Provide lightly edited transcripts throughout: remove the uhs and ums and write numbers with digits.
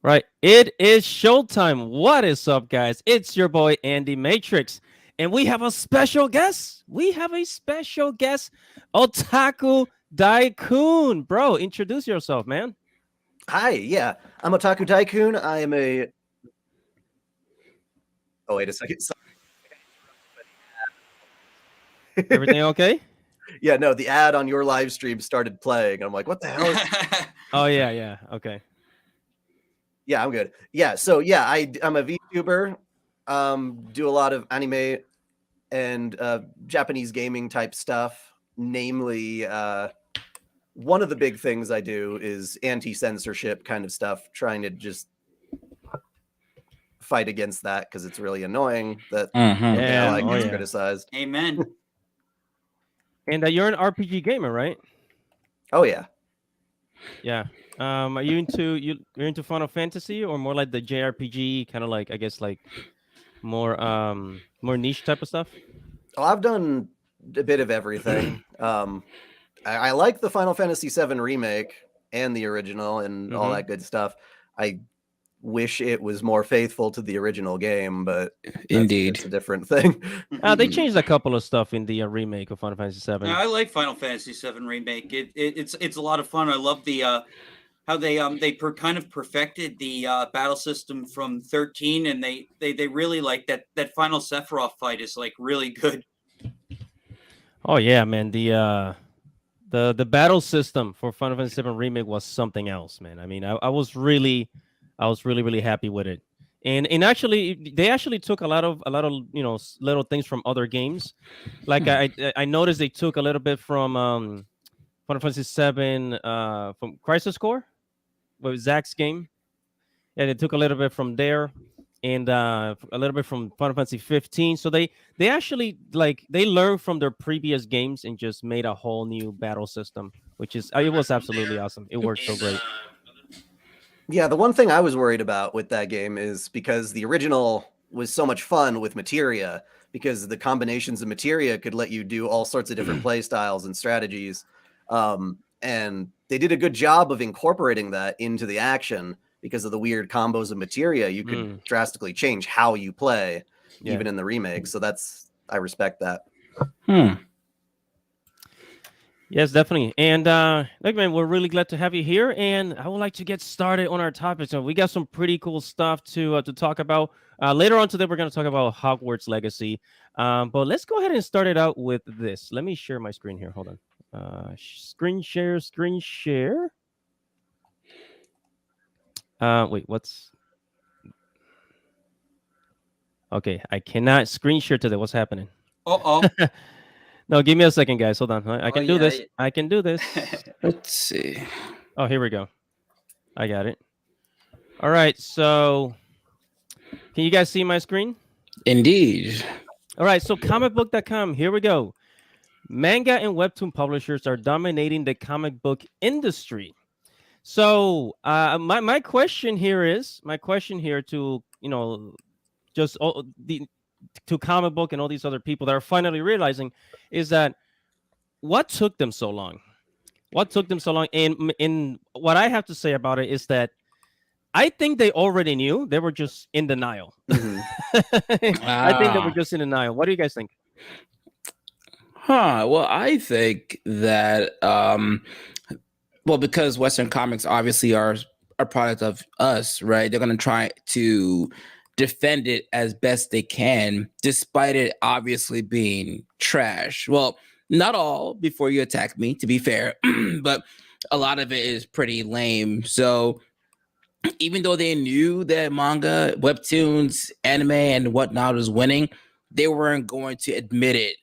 Right. It is showtime. What is up, guys? It's your boy Andy Matrix. And we have a special guest. We have a special guest, Otaku Daikun. Bro, introduce yourself, man. Hi, yeah, I'm OtakuDaiKun. I am a. Oh, wait a second. Everything okay? Yeah, no, the ad on your live stream started playing. I'm like, what the hell? Oh, yeah. Okay. Yeah, I'm good. Yeah, so yeah, I'm a VTuber. Do a lot of anime and Japanese gaming type stuff. Namely, one of the big things I do is anti-censorship kind of stuff, trying to just fight against that because it's really annoying that something I like gets criticized. Amen. And you're an RPG gamer, right? Oh yeah. Yeah. Are you you're into Final Fantasy or more like the JRPG kind of like I guess like more niche type of stuff? Oh, I've done a bit of everything. I like the Final Fantasy VII remake and the original and all that good stuff. I wish it was more faithful to the original game, but indeed, it's a different thing. They changed a couple of stuff in the remake of Final Fantasy VII. I like Final Fantasy VII remake. It's a lot of fun. I love the how they kind of perfected the battle system from 13, and they really like that final Sephiroth fight is like really good. Oh yeah, man. The battle system for Final Fantasy VII remake was something else, man. I mean, I was really happy with it. And actually they actually took a lot of little things from other games. Like I noticed they took a little bit from Final Fantasy VII from Crisis Core with Zach's game. Yeah, they took a little bit from there and a little bit from Final Fantasy 15. So they actually they learned from their previous games and just made a whole new battle system, which is it was absolutely awesome. It worked so great. Yeah, the one thing I was worried about with that game is because the original was so much fun with materia, because the combinations of materia could let you do all sorts of different play styles and strategies. And they did a good job of incorporating that into the action because of the weird combos of materia. You could drastically change how you play, even in the remake. So I respect that. Yes, definitely. And look, man, we're really glad to have you here. And I would like to get started on our topic. So we got some pretty cool stuff to talk about. Later on today, we're going to talk about Hogwarts Legacy. But let's go ahead and start it out with this. Let me share my screen here. Hold on. Screen share. Wait, what's... Okay, I cannot screen share today. What's happening? Uh-oh. No, give me a second, guys. Hold on. I can do this. I can do this. Let's see. Oh, here we go. I got it. All right. So can you guys see my screen? Indeed. All right. So comicbook.com. Here we go. Manga and webtoon publishers are dominating the comic book industry. So my question here to, just to comic book and all these other people that are finally realizing is that what took them so long? And what I have to say about it is that I think they already knew. They were just in denial. I think they were just in denial. What do you guys think? Well, I think that because Western comics obviously are a product of us, right? They're going to try to defend it as best they can, despite it obviously being trash. Well, not all, before you attack me, to be fair, but a lot of it is pretty lame. So even though they knew that manga, webtoons, anime, and whatnot was winning, they weren't going to admit it.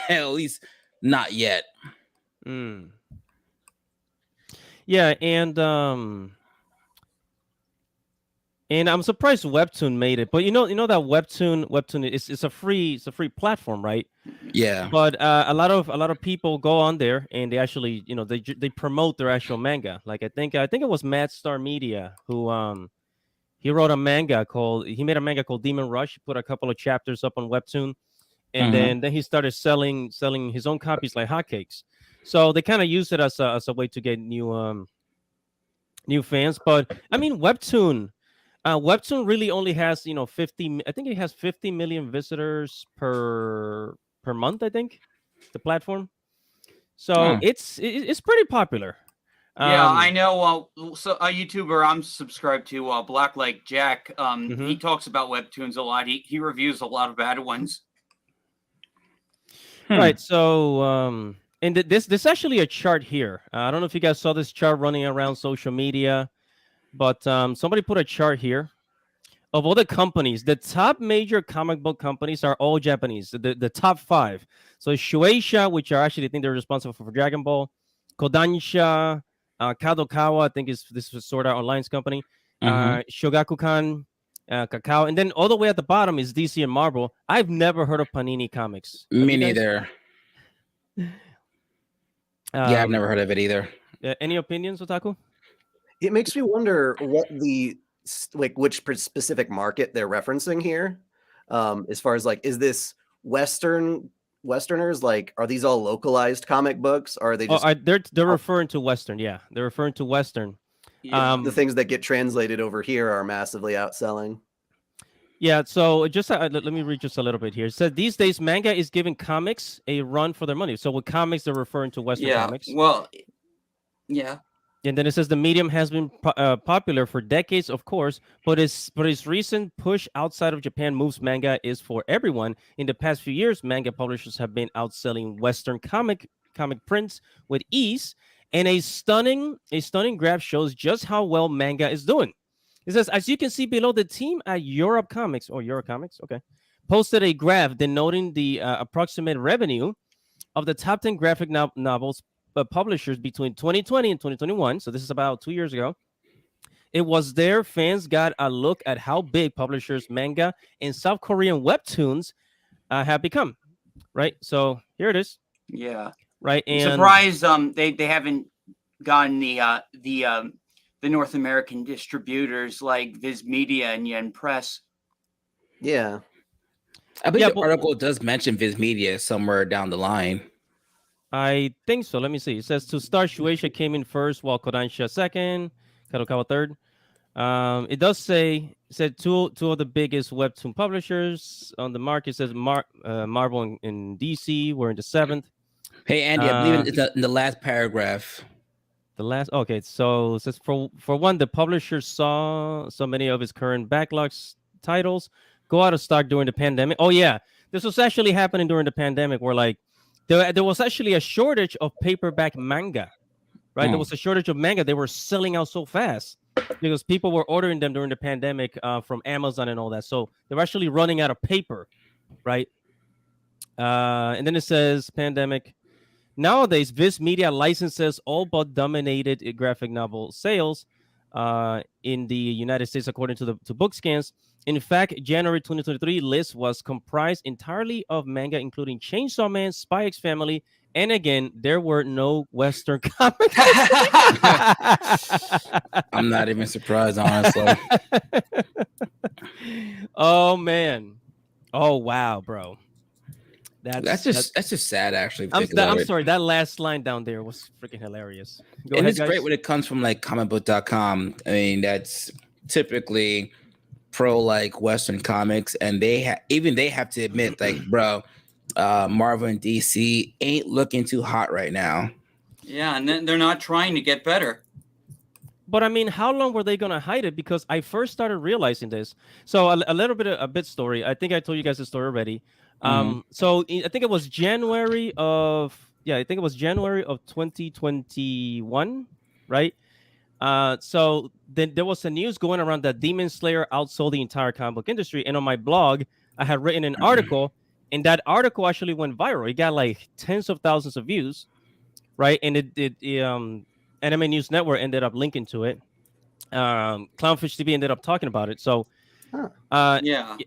At least not yet. Yeah, and I'm surprised Webtoon made it, but you know that Webtoon is a free platform, right? Yeah. But a lot of people go on there and they actually they promote their actual manga. Like I think it was Mad Star Media who he made a manga called Demon Rush. He put a couple of chapters up on Webtoon, and then he started selling his own copies like hotcakes. So they kind of used it as a way to get new new fans. But I mean, Webtoon really only has 50. I think it has 50 million visitors per month. I think the platform. So Oh. it's pretty popular. Yeah, I know. So a YouTuber I'm subscribed to, Blacklight Jack. He Mhm. talks about webtoons a lot. He reviews a lot of bad ones. Right. So and this actually a chart here. I don't know if you guys saw this chart running around social media, but somebody put a chart here of all the companies. The top major comic book companies are all Japanese. The top five. So Shueisha, which are actually I think they're responsible for Dragon Ball, Kodansha, Kadokawa, I think this is Sword Art Online's company, Shogakukan, Kakao, and then all the way at the bottom is DC and Marvel. I've never heard of Panini Comics. Have Me you guys? neither. Yeah, I've never heard of it either. Any opinions, Otaku? It makes me wonder what which specific market they're referencing here. As far as like, is this Westerners? Like, are these all localized comic books? Or are they just They're referring to Western. Yeah, they're referring to Western. Yeah. the things that get translated over here are massively outselling? Yeah, so just let me read just a little bit here. It said these days manga is giving comics a run for their money. So with comics, they're referring to Western Yeah. comics. Well, yeah. And then it says the medium has been popular for decades, of course, but its recent push outside of Japan moves manga is for everyone. In the past few years, manga publishers have been outselling Western comic prints with ease, and a stunning graph shows just how well manga is doing. It says, as you can see below, the team at Europe Comics, okay, posted a graph denoting the approximate revenue of the top 10 graphic novels publishers between 2020 and 2021. So this is about 2 years ago. It was there fans got a look at how big publishers manga and South Korean webtoons have become. Right. So here it is. Yeah. Right. I'm And surprised they haven't gotten the North American distributors like Viz Media and Yen Press. Yeah. I believe the article does mention Viz Media somewhere down the line. I think so. Let me see. It says to start, Shueisha came in first, while Kodansha second, Kadokawa third. It does say said two of the biggest webtoon publishers on the market. It says Marvel and DC were in the seventh. Hey Andy, I believe it's in the last paragraph. The last okay, so it says for one, the publisher saw so many of his current backlogs titles go out of stock during the pandemic. Oh yeah, this was actually happening during the pandemic, where like there was actually a shortage of paperback manga. Right, there was a shortage of manga. They were selling out so fast because people were ordering them during the pandemic from Amazon and all that. So they were actually running out of paper, right? And then it says pandemic. Nowadays, Viz Media licenses all but dominated graphic novel sales in the United States, according to BookScans. In fact, January 2023 list was comprised entirely of manga, including Chainsaw Man, Spy X Family, and again, there were no Western comics. I'm not even surprised, honestly. Oh man! Oh wow, bro. That's just sad, actually. I'm sorry. That last line down there was freaking hilarious. Go ahead, it's guys. Great when it comes from like comicbook.com. I mean, that's typically pro like Western comics, and they have to admit, like, bro, Marvel and DC ain't looking too hot right now. Yeah, and then they're not trying to get better. But I mean, how long were they gonna hide it? Because I first started realizing this. So a little bit of a bit story. I think I told you guys the story already. So I think it was January of 2021, right? So then there was a news going around that Demon Slayer outsold the entire comic book industry, and on my blog I had written an article, and that article actually went viral. It got like tens of thousands of views, right? And Anime News Network ended up linking to it. Clownfish TV ended up talking about it. So yeah.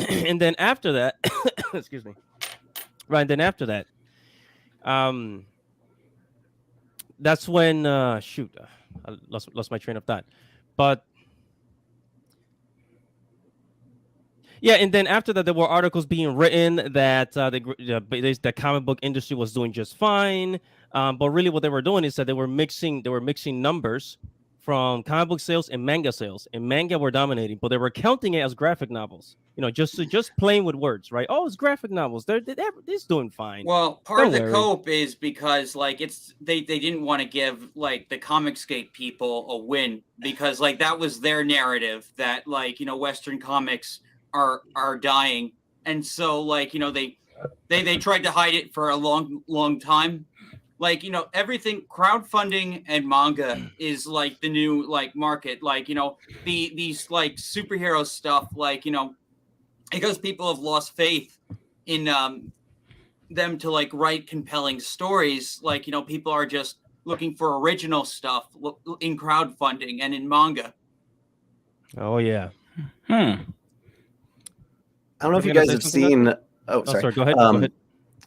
And then after that, excuse me. Right, and then after that, that's when I lost my train of thought. But yeah, and then after that, there were articles being written that the comic book industry was doing just fine. But really, what they were doing is that they were mixing numbers, from comic book sales and manga sales. And manga were dominating, but they were counting it as graphic novels. Just playing with words, right? Oh, it's graphic novels. They're doing fine. Well, part of Don't the worry. cope is because like they didn't want to give like the Comicsgate people a win, because like that was their narrative that like Western comics are dying, and so like they tried to hide it for a long time. Like everything crowdfunding and manga is like the new like market. Like these like superhero stuff, like because people have lost faith in them to like write compelling stories. Like people are just looking for original stuff in crowdfunding and in manga. Oh yeah. I don't know if You you gonna guys say have something, seen. Dustin? Oh, sorry. Sorry. Go ahead. Go ahead.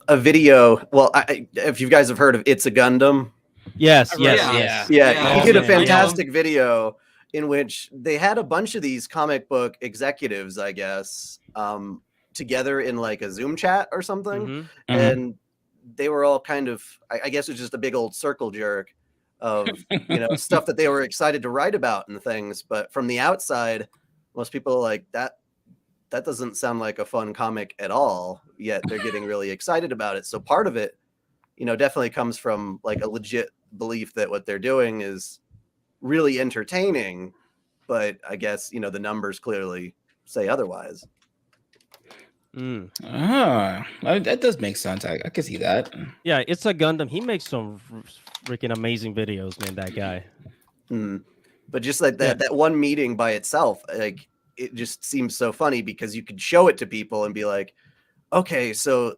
A video. Well, if you guys have heard of It's a Gundam, Yes. Yeah. Yes. yeah, he Oh, did a man, yeah. fantastic video in which they had a bunch of these comic book executives, I guess, together in like a Zoom chat or something, Mhm. and they were all kind of, I guess, it's just a big old circle jerk of stuff that they were excited to write about and things. But from the outside, most people are like that doesn't sound like a fun comic at all, yet they're getting really excited about it. So part of it, definitely comes from like a legit belief that what they're doing is really entertaining, but I guess, the numbers clearly say otherwise. That does make sense. I can see that. Yeah, It's a Gundam. He makes some freaking amazing videos, man, that guy. But just like that one meeting by itself, like it just seems so funny because you could show it to people and be like, okay, so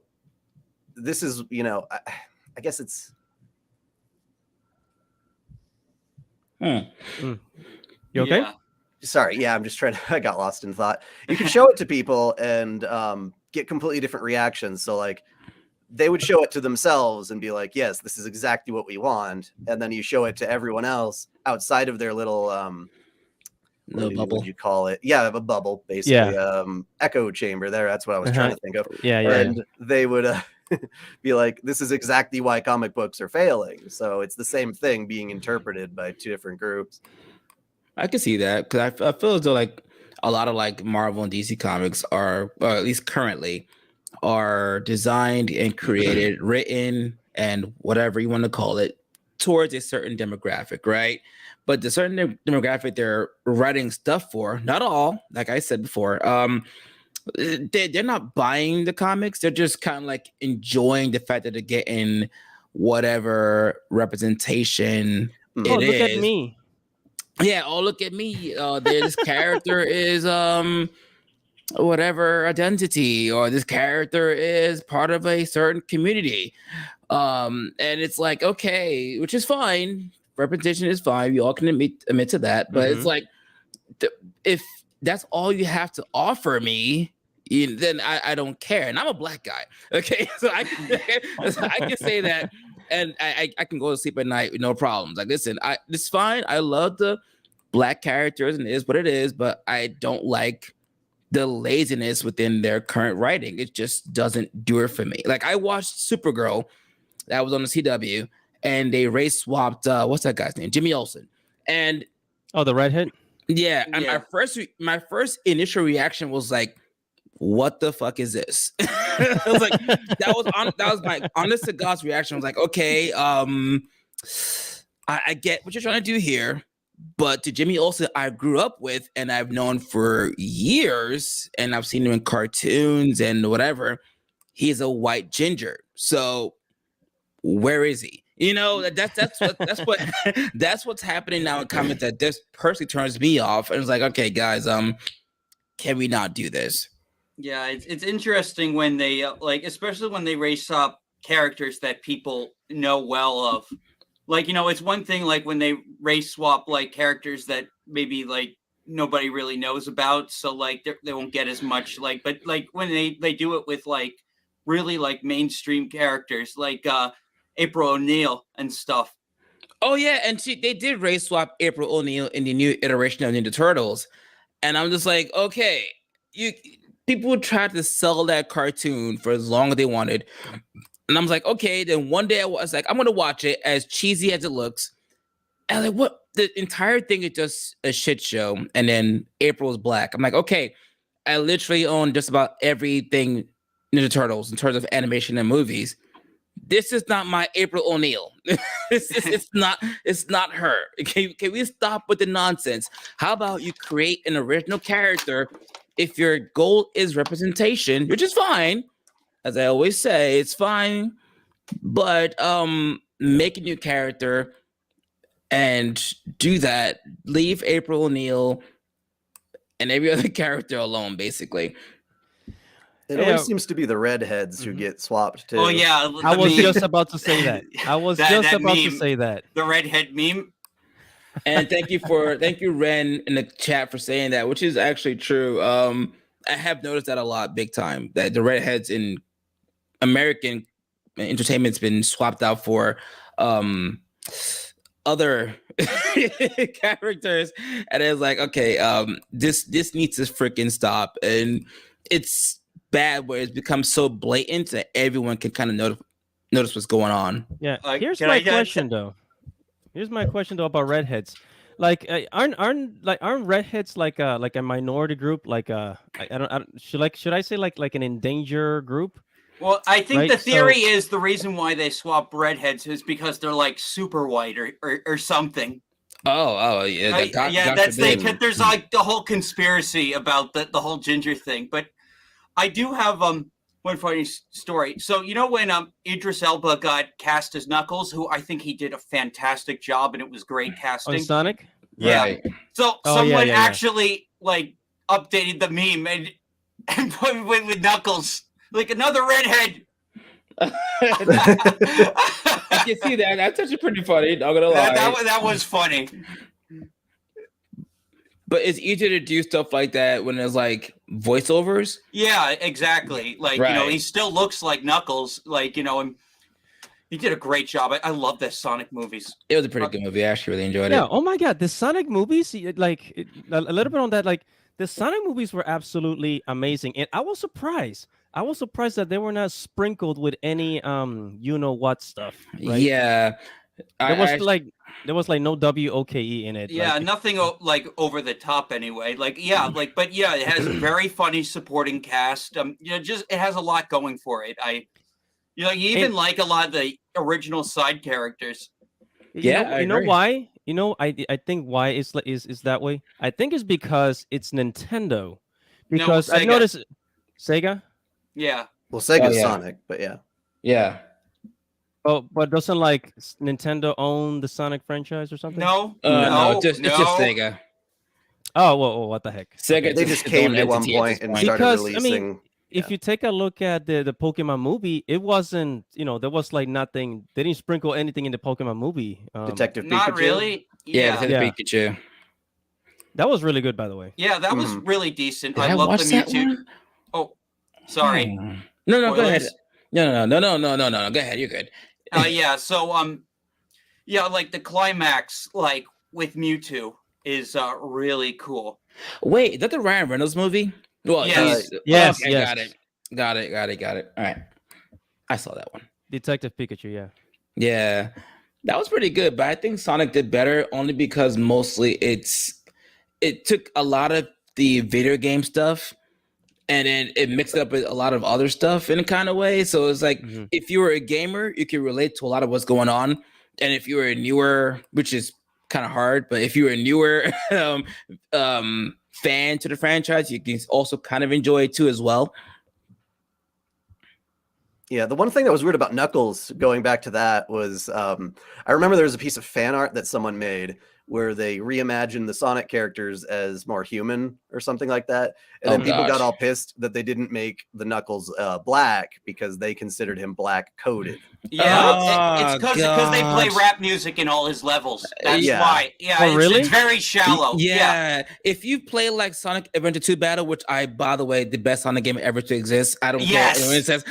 this is, I guess it's. You okay? Yeah. Sorry, yeah, I'm just trying to. I got lost in thought. You can show it to people and get completely different reactions. So like, they would show it to themselves and be like, "Yes, this is exactly what we want," and then you show it to everyone else outside of their little bubble. What would you call it? Yeah, a bubble, basically. Echo chamber. There, that's what I was trying to think of. Yeah. And they would be like, "This is exactly why comic books are failing." So it's the same thing being interpreted by two different groups. I can see that because I feel as though like a lot of like Marvel and DC comics are, or at least currently, are designed and created, written, and whatever you want to call it, towards a certain demographic, right? But the certain demographic they're writing stuff for, not all, like I said before, they're not buying the comics. They're just kind of like enjoying the fact that they're getting whatever representation it Oh, look is. at me. Yeah, oh, look at me. This character is whatever identity, or this character is part of a certain community. And it's like, okay, which is fine. Representation is fine. We all can admit to that. But it's like, if that's all you have to offer me, then I don't care. And I'm a black guy. Okay. So I can say that. And I can go to sleep at night with no problems. Like, listen, it's fine. I love the black characters and it is what it is, but I don't like the laziness within their current writing. It just doesn't do it for me. Like, I watched Supergirl that was on the CW, and they race swapped what's that guy's name? Jimmy Olsen. And the redhead? Yeah, and my first initial reaction was like, what the fuck is this? I was like, that was my honest to God's reaction. I was like, okay, I get what you're trying to do here, but to Jimmy Olsen, I grew up with and I've known for years, and I've seen him in cartoons and whatever. He's a white ginger. So where is he? That's what's happening now in comics that this personally turns me off. And it's like, okay, guys, can we not do this? Yeah, it's interesting when they like, especially when they race up characters that people know well of. Like, it's one thing like when they race swap like characters that maybe like nobody really knows about, so like they won't get as much like. But like when they do it with like really like mainstream characters like April O'Neil and stuff. Oh yeah, and they did race swap April O'Neil in the new iteration of Ninja Turtles, and I'm just like, okay, people tried to sell that cartoon for as long as they wanted. And I was like, okay, then one day I was like, I'm going to watch it, as cheesy as it looks. And like, what? The entire thing is just a shit show. And then April is black. I'm like, okay, I literally own just about everything Ninja Turtles in terms of animation and movies. This is not my April O'Neil. It's not her. Can we stop with the nonsense? How about you create an original character? If your goal is representation, which is fine, as I always say, it's fine. But make a new character and do that. Leave April O'Neil and every other character alone, basically. It always seems to be the redheads who get swapped too. Oh yeah, I was just about to say that. I was just about to say that. The redhead meme. And thank you Ren in the chat for saying that, which is actually true. I have noticed that a lot, big time. That the redheads in American entertainment's been swapped out for other characters, and it's like, okay, this needs to freaking stop, and it's bad where it's become so blatant that everyone can kind of notice what's going on. Yeah. Here's my question though. Here's my question though about redheads. Like, aren't redheads like a minority group? Like, I don't should I say like an endangered group? Well, I think Right, the theory is the reason why they swap redheads is because they're like super white or something. Oh yeah, Yeah, that's there's like the whole conspiracy about the whole ginger thing. But I do have one funny story. So you know when Idris Elba got cast as Knuckles, who I think he did a fantastic job and it was great casting. On Sonic? Yeah. Right. So Oh, someone yeah. actually like updated the meme and put it with Knuckles, like another redhead. I can see that. That's actually pretty funny. Not gonna lie. That was funny. But it's easier to do stuff like that when there's like voiceovers. Yeah, exactly. Like, you know, Right. he still looks like Knuckles. Like, you know, and he did a great job. I love the Sonic movies. It was a pretty good movie. I actually really enjoyed Yeah. it. Oh my God, the Sonic movies, a little bit on that. Like, the Sonic movies were absolutely amazing, and I was surprised. I was surprised that they were not sprinkled with any you know what stuff. Right? Yeah. There was like no WOKE in it. Yeah, like, nothing like over the top anyway. Like, yeah, like, but yeah, it has a very funny supporting cast. You know, just it has a lot going for it. You even like a lot of the original side characters. You know why? You know, I think why is that way. I think it's because it's Nintendo. Because I've noticed Sega. Yeah. Well, Sega's yeah. Sonic, but yeah. Yeah. Oh, but doesn't like Nintendo own the Sonic franchise or something? No, No, it's just Sega. Oh, well, what the heck? Sega. They just caved at one point and started Because, releasing. If you take a look at the Pokemon movie, it wasn't, there was like nothing. They didn't sprinkle anything in the Pokemon movie. Detective Pikachu. not really. Yeah, Pikachu. That was really good, by the way. Yeah, that was really decent. Did I love the that Mewtwo. one? Oh, sorry. No, go ahead. No. Go ahead. You're good. Yeah. So, yeah, like the climax, like with Mewtwo, is really cool. Wait, is that the Ryan Reynolds movie? Well, yes. Yes. Okay, got it. All right, I saw that one. Detective Pikachu, yeah. Yeah, that was pretty good, but I think Sonic did better only because mostly it took a lot of the video game stuff and then it mixed up with a lot of other stuff in a kind of way. So it's like if you were a gamer, you can relate to a lot of what's going on, and if you were a newer, which is kind of hard, but if you were a newer fan to the franchise, you can also kind of enjoy it too as well. Yeah, the one thing that was weird about Knuckles, going back to that, was I remember there was a piece of fan art that someone made where they reimagined the Sonic characters as more human or something like that. And then people got all pissed that they didn't make the Knuckles black because they considered him black coded. Yeah, it's because they play rap music in all his levels. That's why. Yeah, it's very shallow. Yeah. If you play like Sonic Adventure 2 Battle, which by the way, the best Sonic game ever to exist. I don't care what it says.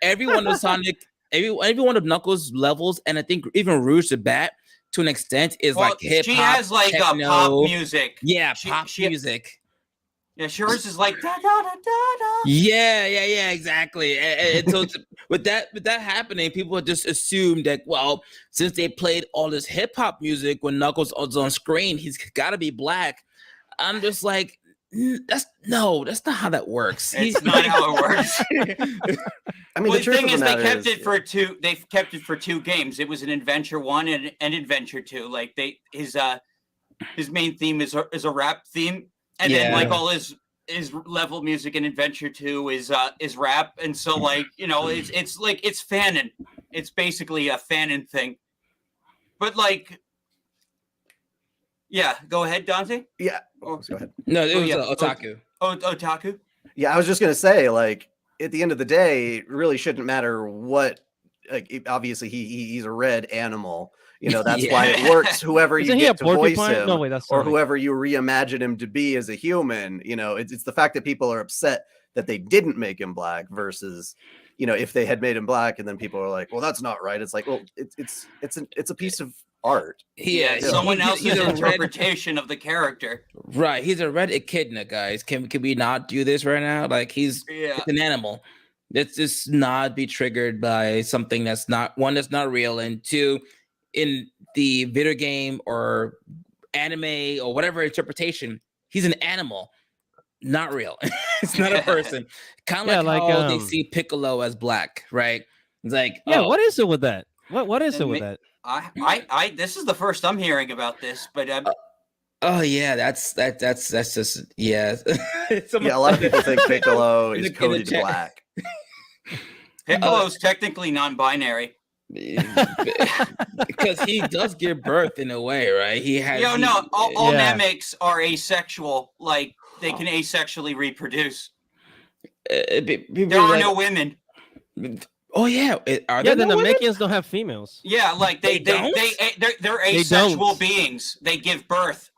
Every one of Sonic, every one of Knuckles levels, and I think even Rouge the Bat to an extent is like hip hop. She has like techno. pop music. Yeah, pop music. Yeah, yours is like da da da da da. Yeah, exactly. And so with that happening, people just assume that, well, since they played all this hip hop music when Knuckles was on screen, he's got to be black. I'm just like, that's not how that works. It's not how it works. I mean, Well, the truth thing of is, the they matter kept is, it for two. They kept it for 2 games. It was an Adventure 1 and an Adventure 2. Like his main theme is a rap theme, and then like Yeah. all his level music in Adventure 2 is rap, and so like it's like it's fanon. It's basically a fanon thing, but like. Yeah, go ahead, Dante. yeah. Oh, Go ahead. No, it Oh, was yeah. Otaku. Otaku. Yeah, I was just gonna say, like, at the end of the day, it really shouldn't matter what. Like, obviously, he's a red animal. You know, that's why it works. Whoever you Isn't he a get to voice porcupine? him, No, wait, that's or Sonic. whoever you reimagine him to be as a human. You know, it's the fact that people are upset that they didn't make him black versus, you know, if they had made him black, and then people are like, well, that's not right. It's like, well, it's a piece of art. Yeah, Yeah, someone else's he's a red, interpretation of the character. right. He's a red echidna, guys. Can we not do this right now? Like he's an animal. Let's just not be triggered by something that's not real, and 2, in the video game or anime or whatever interpretation, he's an animal, not real. It's not a person. Kind of like how they see Piccolo as black, right? It's like, what is it with that? What is it with that? I this is the first I'm hearing about this, but oh yeah, that's just yeah. Yeah, a lot of people think Piccolo is coded black. Piccolo's technically non-binary. Because he does give birth in a way, right? He has. All Namekians are asexual. Like they can asexually reproduce. There are no women. Oh yeah, are there? The no women? Namekians don't have females. Yeah, like they're asexual beings. They give birth.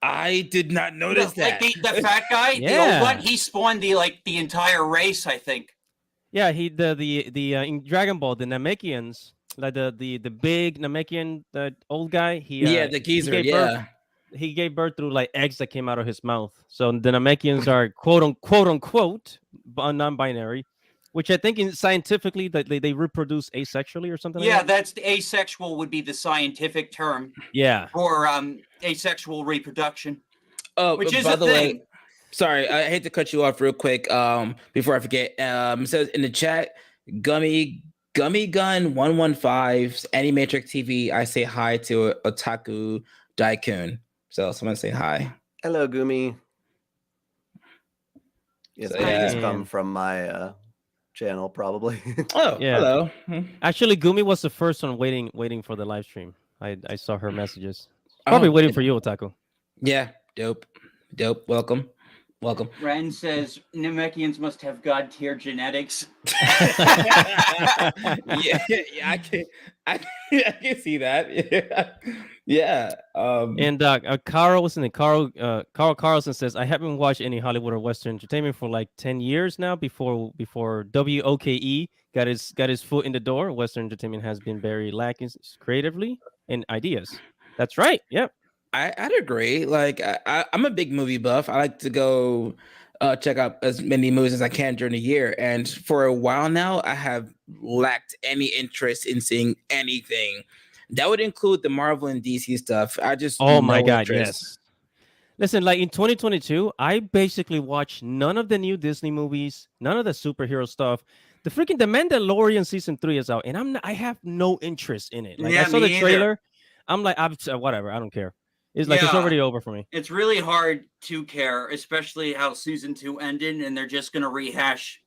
I did not notice that. Like the fat guy, the old one, he spawned the entire race, I think. Yeah, in Dragon Ball, the Namekians, like the big Namekian, the old guy, the geezer, he gave birth through like eggs that came out of his mouth. So the Namekians are quote unquote non-binary, which I think scientifically that they reproduce asexually or something. Yeah, like that. that's the asexual would be the scientific term. Yeah, for asexual reproduction. Oh, which is by a the thing. way, sorry, I hate to cut you off real quick. Before I forget, it says in the chat, Gummy Gun 115 Animatrix TV. I say hi to OtakuDaiKun. So someone say hi. Hello, Gumi. Yes, it's come from my channel, probably. Oh, yeah. Hello. Actually, Gumi was the first one waiting for the live stream. I saw her messages. Probably waiting for you, Otaku. Yeah, dope. Welcome. Ren says Namekians must have god tier genetics. yeah, I can see that. Yeah. And Carl was in the Carl Carlson says, I haven't watched any Hollywood or Western entertainment for like 10 years now. Before WOKE got his foot in the door, Western entertainment has been very lacking creatively and ideas. That's right. Yep. I'd agree. Like I'm a big movie buff. I like to go check out as many movies as I can during the year. And for a while now, I have lacked any interest in seeing anything. That would include the Marvel and DC stuff. I just my God, interest. yes. Listen, like in 2022, I basically watched none of the new Disney movies, none of the superhero stuff. The Mandalorian season 3 is out, and I have no interest in it. Like I saw the trailer, I'm like, whatever, I don't care. It's like it's already over for me. It's really hard to care, especially how season 2 ended, and they're just gonna rehash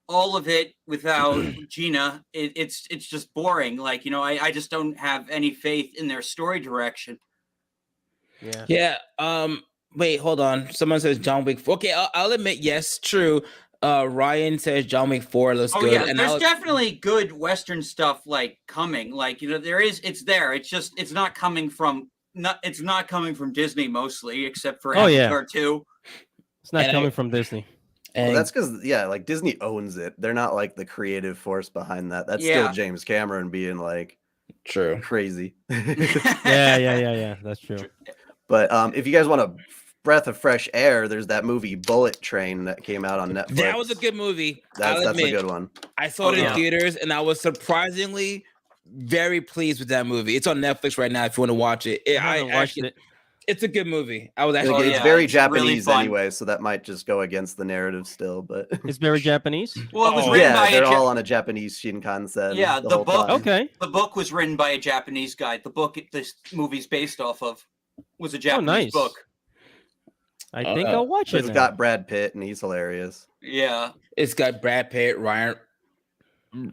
all of it without Gina. It's just boring. Like, I just don't have any faith in their story direction. Yeah. Wait, hold on. Someone says John Wick 4. Okay, I'll admit, yes, true. Ryan says John Wick 4 looks good. Yeah, and there's definitely good Western stuff like coming. Like, it's there. It's just it's not coming from Disney mostly, except for Avatar 2. It's not coming from Disney. Well, that's because like Disney owns it. They're not like the creative force behind that. That's still James Cameron being like true crazy. Yeah. That's true. But if you guys want to breath of fresh air, there's that movie Bullet Train that came out on Netflix. That was a good movie. That's a good one. I saw it in yeah. theaters, and I was surprisingly very pleased with that movie. It's on Netflix right now if you want to watch it. I haven't watched it. It's a good movie. I was Like, actually it's yeah, very it's really Japanese fun. anyway, so that might just go against the narrative still. But It's very Japanese. Well, it was Oh, written yeah, by they're a all on a Japanese Shinkansen. Yeah, the the whole book- time. Okay. the book was written by a Japanese guy. The book this movie's based off of was a Japanese nice. book. I think I'll watch But it. it's now. got Brad Pitt, and he's hilarious. Yeah, It's got Brad Pitt, Ryan.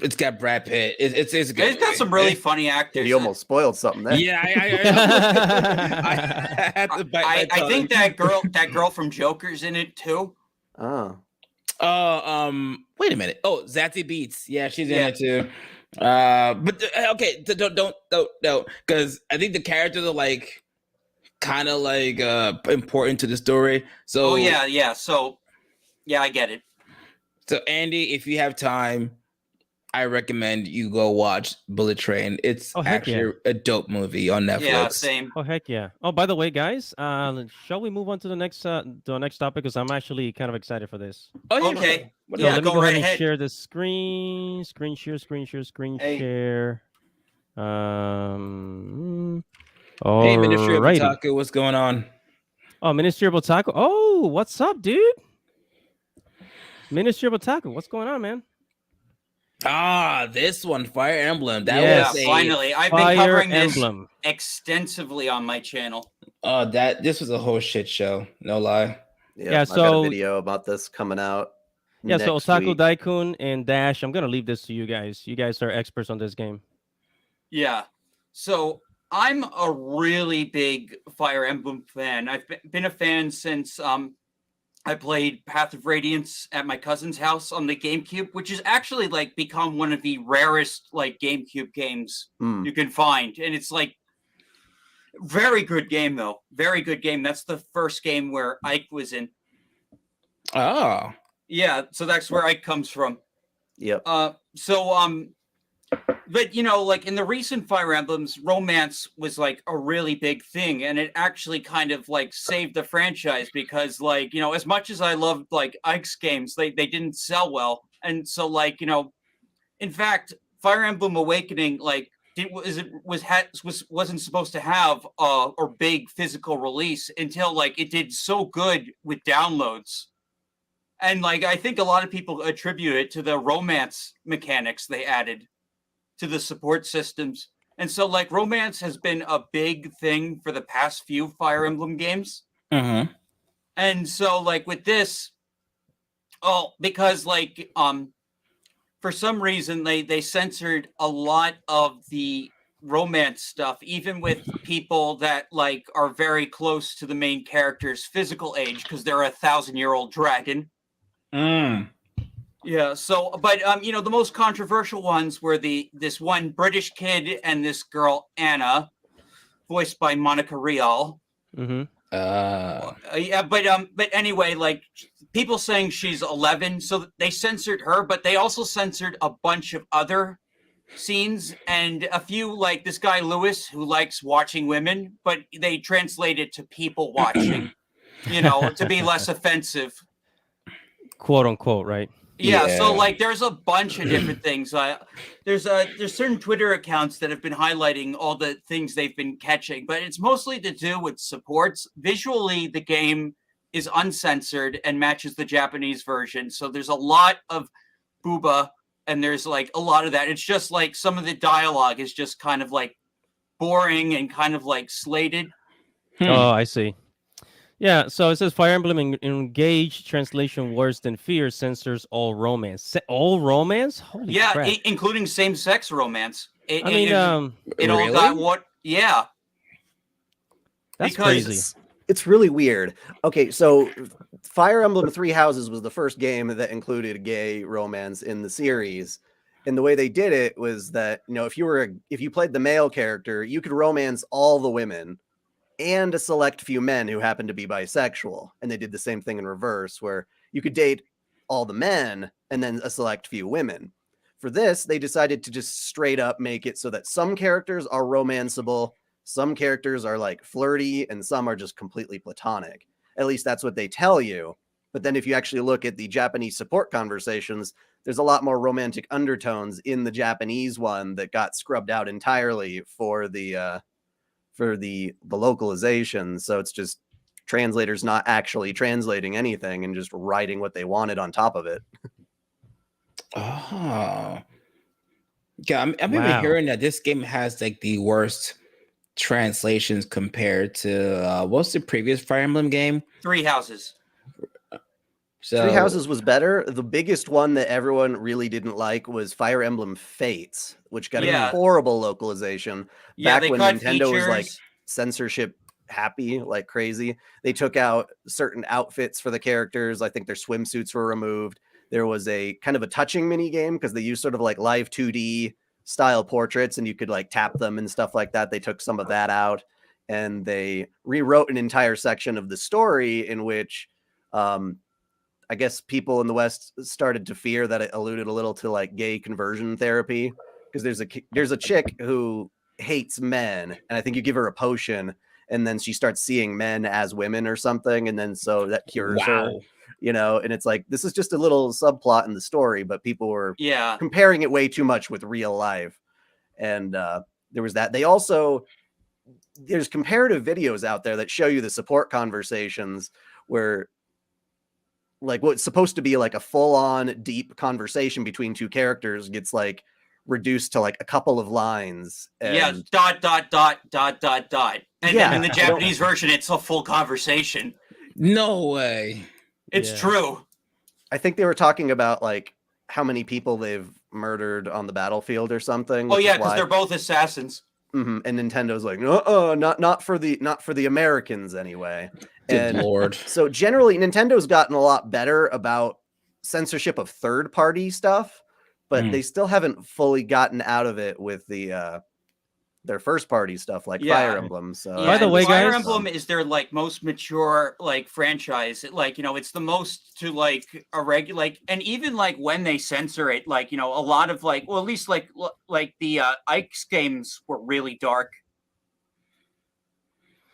It's got Brad Pitt. It's a good. it's got some really funny actors. You almost spoiled something there. Yeah, I had to bite my I think tongue. that girl from Joker's in it too. Oh, Wait a minute. Oh, Zazie Beetz. Yeah, she's in Yeah. it too. Okay, don't, because I think the characters are like kind of like important to the story. So Oh yeah. So yeah, I get it. So Andy, if you have time, I recommend you go watch Bullet Train. It's Oh, heck actually a dope movie on Netflix. Yeah, same. Oh heck yeah! Oh, by the way, guys, shall we move on to the next topic? Because I'm actually kind of excited for this. Oh, yeah. Okay. What So Yeah, let me go go right ahead and ahead. share the screen. Screen share. Hey. Share. Hey, Ministry of Alrighty. Otaku, what's going on? Oh, Ministry of Otaku. Oh, what's up, dude? Ministry of Otaku. What's going on, man? Ah, this one, Fire Emblem. That Yes. was Yeah, a finally. I've been Fire covering this Emblem. extensively on my channel. this was a whole shit show. No lie. Yeah, I've got so- a video about this coming out. Yeah, so next Otaku week. Daikun and Dash, I'm gonna leave this to you guys. You guys are experts on this game. Yeah. So I'm a really big Fire Emblem fan. I've been a fan since I played Path of Radiance at my cousin's house on the GameCube, which has actually like become one of the rarest like GameCube games Hmm. you can find. And it's like very good game though. Very good game. That's the first game where Ike was in. Oh. Yeah, so that's where Ike comes from. Yep. But you know, like in the recent Fire Emblems, romance was like a really big thing, and it actually kind of like saved the franchise because, like, you know, as much as I loved like Ike's games, they didn't sell well, and so like, you know, in fact, Fire Emblem Awakening like wasn't supposed to have or big physical release until like it did so good with downloads. And like I think a lot of people attribute it to the romance mechanics they added to the support systems. And so like romance has been a big thing for the past few Fire Emblem games. Mm-hmm. And so like with this, because like for some reason they censored a lot of the romance stuff, even with people that like are very close to the main character's physical age, because they're 1,000-year-old dragon. Yeah, so but you know, the most controversial ones were this one British kid and this girl Anna, voiced by Monica Rial. Mm-hmm. Yeah, but anyway, like people saying she's 11, so they censored her, but they also censored a bunch of other scenes and a few, like this guy Lewis who likes watching women, but they translate it to people watching, you know, to be less offensive. Quote unquote, right? Yeah, so Yeah. like there's a bunch of different things. There's certain Twitter accounts that have been highlighting all the things they've been catching, but it's mostly to do with supports. Visually, the game is uncensored and matches the Japanese version. So there's a lot of booba and there's like a lot of that. It's just like some of the dialogue is just kind of like boring and kind of like slated. Oh, I see. Yeah, so it says Fire Emblem engage translation worse than fear censors all romance. All romance? Holy Yeah, crap! including same-sex romance. It I mean, all Really? got what? Yeah. that's because- crazy. It's really weird. Okay, so Fire Emblem Three Houses was the first game that included gay romance in the series. And the way they did it was that, you know, if you played the male character, you could romance all the women and a select few men who happened to be bisexual. And they did the same thing in reverse, where you could date all the men and then a select few women. For this, they decided to just straight up make it so that some characters are romanceable, some characters are like flirty, and some are just completely platonic. At least that's what they tell you. But then if you actually look at the Japanese support conversations, there's a lot more romantic undertones in the Japanese one that got scrubbed out entirely for the localization. So it's just translators not actually translating anything and just writing what they wanted on top of it. Oh, yeah. I'm even Wow. hearing that this game has like the worst translations compared to what's the previous Fire Emblem game? Three Houses. So Three Houses was better. The biggest one that everyone really didn't like was Fire Emblem Fates, which got Yeah. a horrible localization. Yeah, Back they when cut Nintendo was like features. censorship happy like crazy. They took out certain outfits for the characters. I think their swimsuits were removed. There was a kind of a touching mini game because they used sort of like live 2D style portraits and you could like tap them and stuff like that. They took some of that out and they rewrote an entire section of the story in which I guess people in the West started to fear that it alluded a little to like gay conversion therapy because there's a chick who hates men and I think you give her a potion and then she starts seeing men as women or something and then so that cures her, wow. you know, and it's like this is just a little subplot in the story, but people were Yeah. comparing it way too much with real life. And there was that. There's comparative videos out there that show you the support conversations where like what's supposed to be like a full-on deep conversation between two characters gets like reduced to like a couple of lines. Yeah. And Dot, dot, dot, dot, dot, dot. And Yeah, then in the I don't- Japanese version, it's a full conversation. No way. It's Yeah. true. I think they were talking about like how many people they've murdered on the battlefield or something. Oh which yeah, is because why- they're both assassins. Mhm, and Nintendo's like, not for the Americans anyway. Good And lord. so generally, Nintendo's gotten a lot better about censorship of third-party stuff, but Mm. they still haven't fully gotten out of it with the their first-party stuff like Yeah. Fire Emblem. So Yeah, By the and way, Fire guys- Emblem is their like most mature like franchise. Like, you know, it's the most to like a regular like, and even like when they censor it, like, you know, a lot of like, well, at least like the Ike's games were really dark.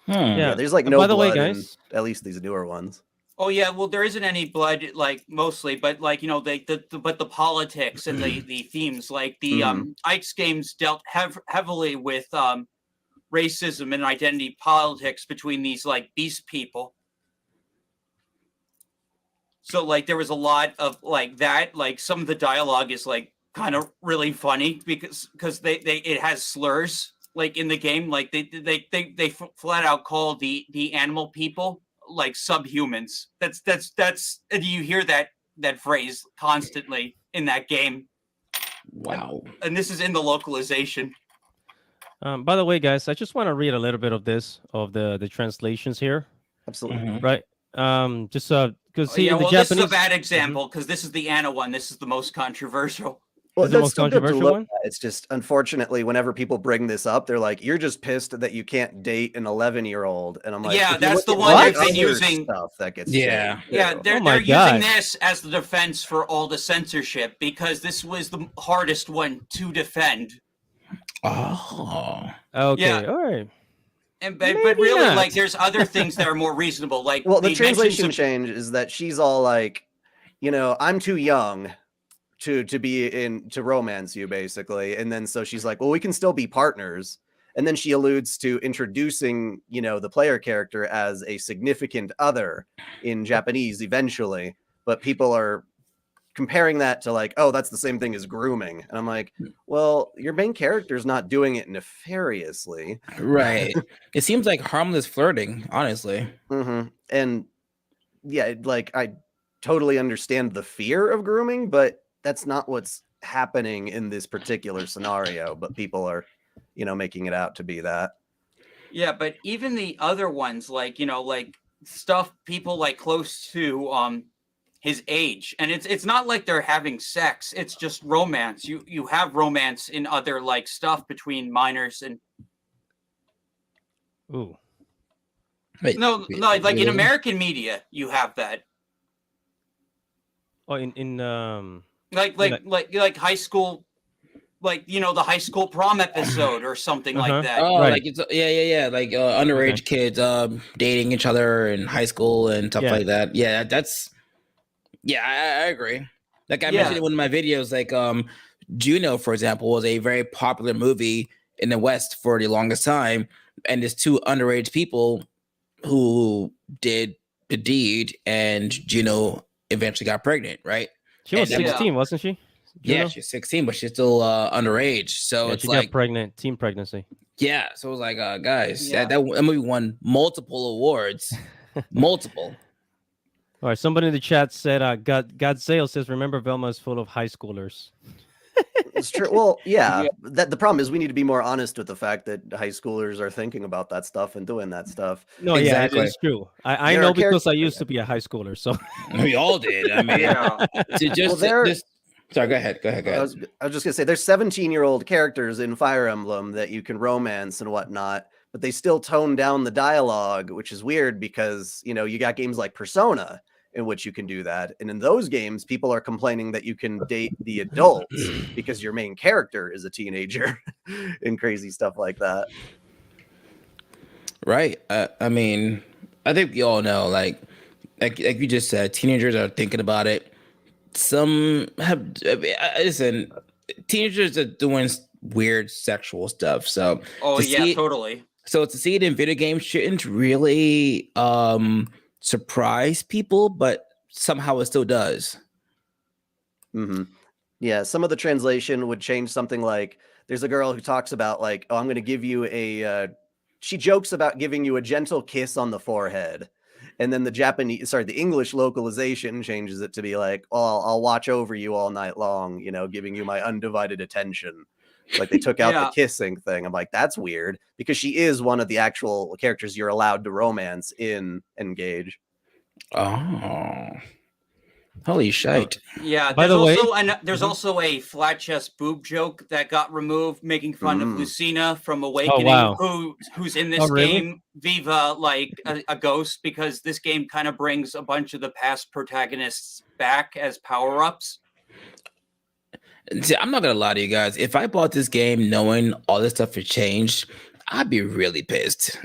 Yeah. yeah, there's like And no by the way, blood in guys- at least these newer ones. Oh yeah, well, there isn't any blood, like mostly, but like, you know, but the politics and the themes, like the Ike's games dealt heavily with racism and identity politics between these like beast people. So like there was a lot of like that. Like some of the dialogue is like kind of really funny because they it has slurs like in the game. Like they flat out call the animal people like subhumans. That's and you hear that phrase constantly in that game. Wow. And this is in the localization. By the way, guys, I just want to read a little bit of the translations here, Absolutely. Mhm. right? Just because see Yeah, in the well, Japanese, this is a bad example because this is the Anna one. This is the most controversial. Well, Is the that's most still good to controversial look one? at. It's just unfortunately, whenever people bring this up, they're like, "You're just pissed that you can't date an 11-year-old," and I'm like, Yeah, if you that's look the at one the they've been other using. stuff that gets Yeah. changed, Yeah, too. they're my using God. this as the defense for all the censorship because this was the hardest one to defend. Oh. Okay, Yeah. all right. And but Maybe really, not. like, there's other things that are more reasonable. Like, Well, the they mentioned translation some- change is that she's all like, I'm too young to be to romance you, basically, and then so she's like, well, we can still be partners, and then she alludes to introducing the player character as a significant other in Japanese eventually, but people are comparing that to like, oh, that's the same thing as grooming, and I'm like, well, your main character's not doing it nefariously. Right. It seems like harmless flirting, honestly. And yeah, like I totally understand the fear of grooming, but that's not what's happening in this particular scenario. But people are, making it out to be that. Yeah, but even the other ones, like, like stuff people like close to his age, and it's not like they're having sex, it's just romance. You have romance in other like stuff between minors and Ooh. Wait, no, like in really? American media you have that. Oh, in Like high school like the high school prom episode or something Uh-huh. like that. Oh, Right. like it's yeah, like underage kids dating each other in high school and stuff Yeah. like that. Yeah, that's I agree. Like I Yeah. mentioned in one of my videos, like Juno, for example, was a very popular movie in the West for the longest time, and there's two underage people who did the deed, and Juno eventually got pregnant, right? She was And that- 16, wasn't she? Yeah, Juno? she's 16, but she's still underage. So Yeah, it's she like got pregnant, teen pregnancy. yeah, so it was like, guys, Yeah. that movie won multiple awards, multiple. All right, somebody in the chat said, Godzale says, remember Velma is full of high schoolers. It's true. Well, yeah. Yeah. That the problem is we need to be more honest with the fact that high schoolers are thinking about that stuff and doing that stuff. No, Exactly. yeah, it's true. I There know are because I characters- used to be a high schooler. So We all did. I mean, Yeah. to just, Well, sorry, go ahead. I was just gonna say there's 17-year-old characters in Fire Emblem that you can romance and whatnot, but they still tone down the dialogue, which is weird because you got games like Persona in which you can do that, and in those games, people are complaining that you can date the adults because your main character is a teenager, and crazy stuff like that. Right. I mean, I think we all know, like you just said, teenagers are thinking about it. Some have, listen, teenagers are doing weird sexual stuff. So, Oh to yeah, see it- totally. so to see it in video games shouldn't really surprise people, but somehow it still does. Mm-hmm. Yeah, some of the translation would change something like there's a girl who talks about like, oh, I'm going to give you she jokes about giving you a gentle kiss on the forehead. And then the English localization changes it to be like, oh, I'll watch over you all night long, giving you my undivided attention. Like they took out Yeah. the kissing thing. I'm like, that's weird because she is one of the actual characters you're allowed to romance in Engage. Oh, holy shite! Yeah, By there's the way- also there's Mhm. also a flat chest boob joke that got removed, making fun of Lucina from Awakening, wow. who's in this Oh, really? game, Viva, like a ghost, because this game kind of brings a bunch of the past protagonists back as power-ups. See, I'm not gonna lie to you guys. If I bought this game knowing all this stuff had changed, I'd be really pissed.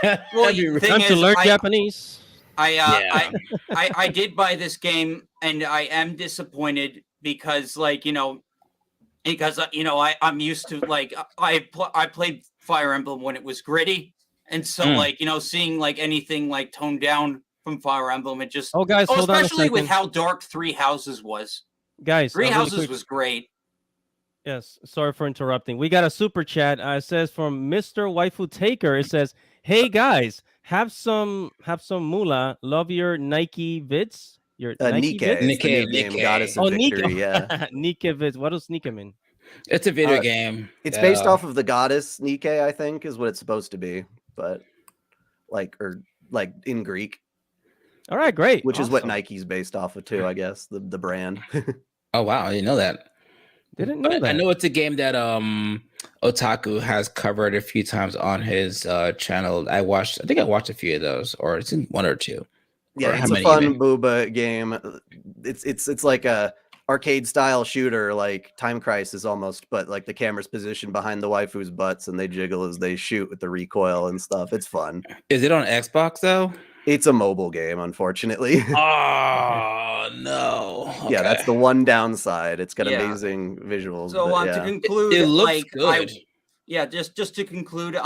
Well, I'd be the thing Time to is, learn Japanese. I did buy this game, and I am disappointed because, like, I'm used to like I played Fire Emblem when it was gritty, and so like seeing like anything like toned down from Fire Emblem, it just Oh, guys, hold on a especially with second. how dark Three Houses was. Guys, Three really Houses quick. was great. Yes, sorry for interrupting. We got a super chat. It says from Mr. Waifu Taker. It says, "Hey guys, have some moolah. Love your Nike vids. Your Nike Nikke, vids. it's the new game, Nikke. Goddess of Oh, Victory. Nikke. Yeah, Nikke vids. What does Nikke mean? It's a video game. it's based off of the goddess Nikke, I think, is what it's supposed to be, but like in Greek, All right, great. which is what Awesome. Nike's based off of too, I guess, the brand. Oh wow, I didn't know that. Didn't know But I that. know it's a game that Otaku has covered a few times on his channel. I think I watched a few of those, or it's in one or two. Yeah, Or how it's a many fun even? booba game. It's like a arcade style shooter, like Time Crisis almost, but like the camera's positioned behind the waifu's butts and they jiggle as they shoot with the recoil and stuff. It's fun. Is it on Xbox though? It's a mobile game, unfortunately. Oh no! Yeah, that's the one downside. It's got Yeah. amazing visuals. So but to yeah. conclude, It looks like good. just to conclude,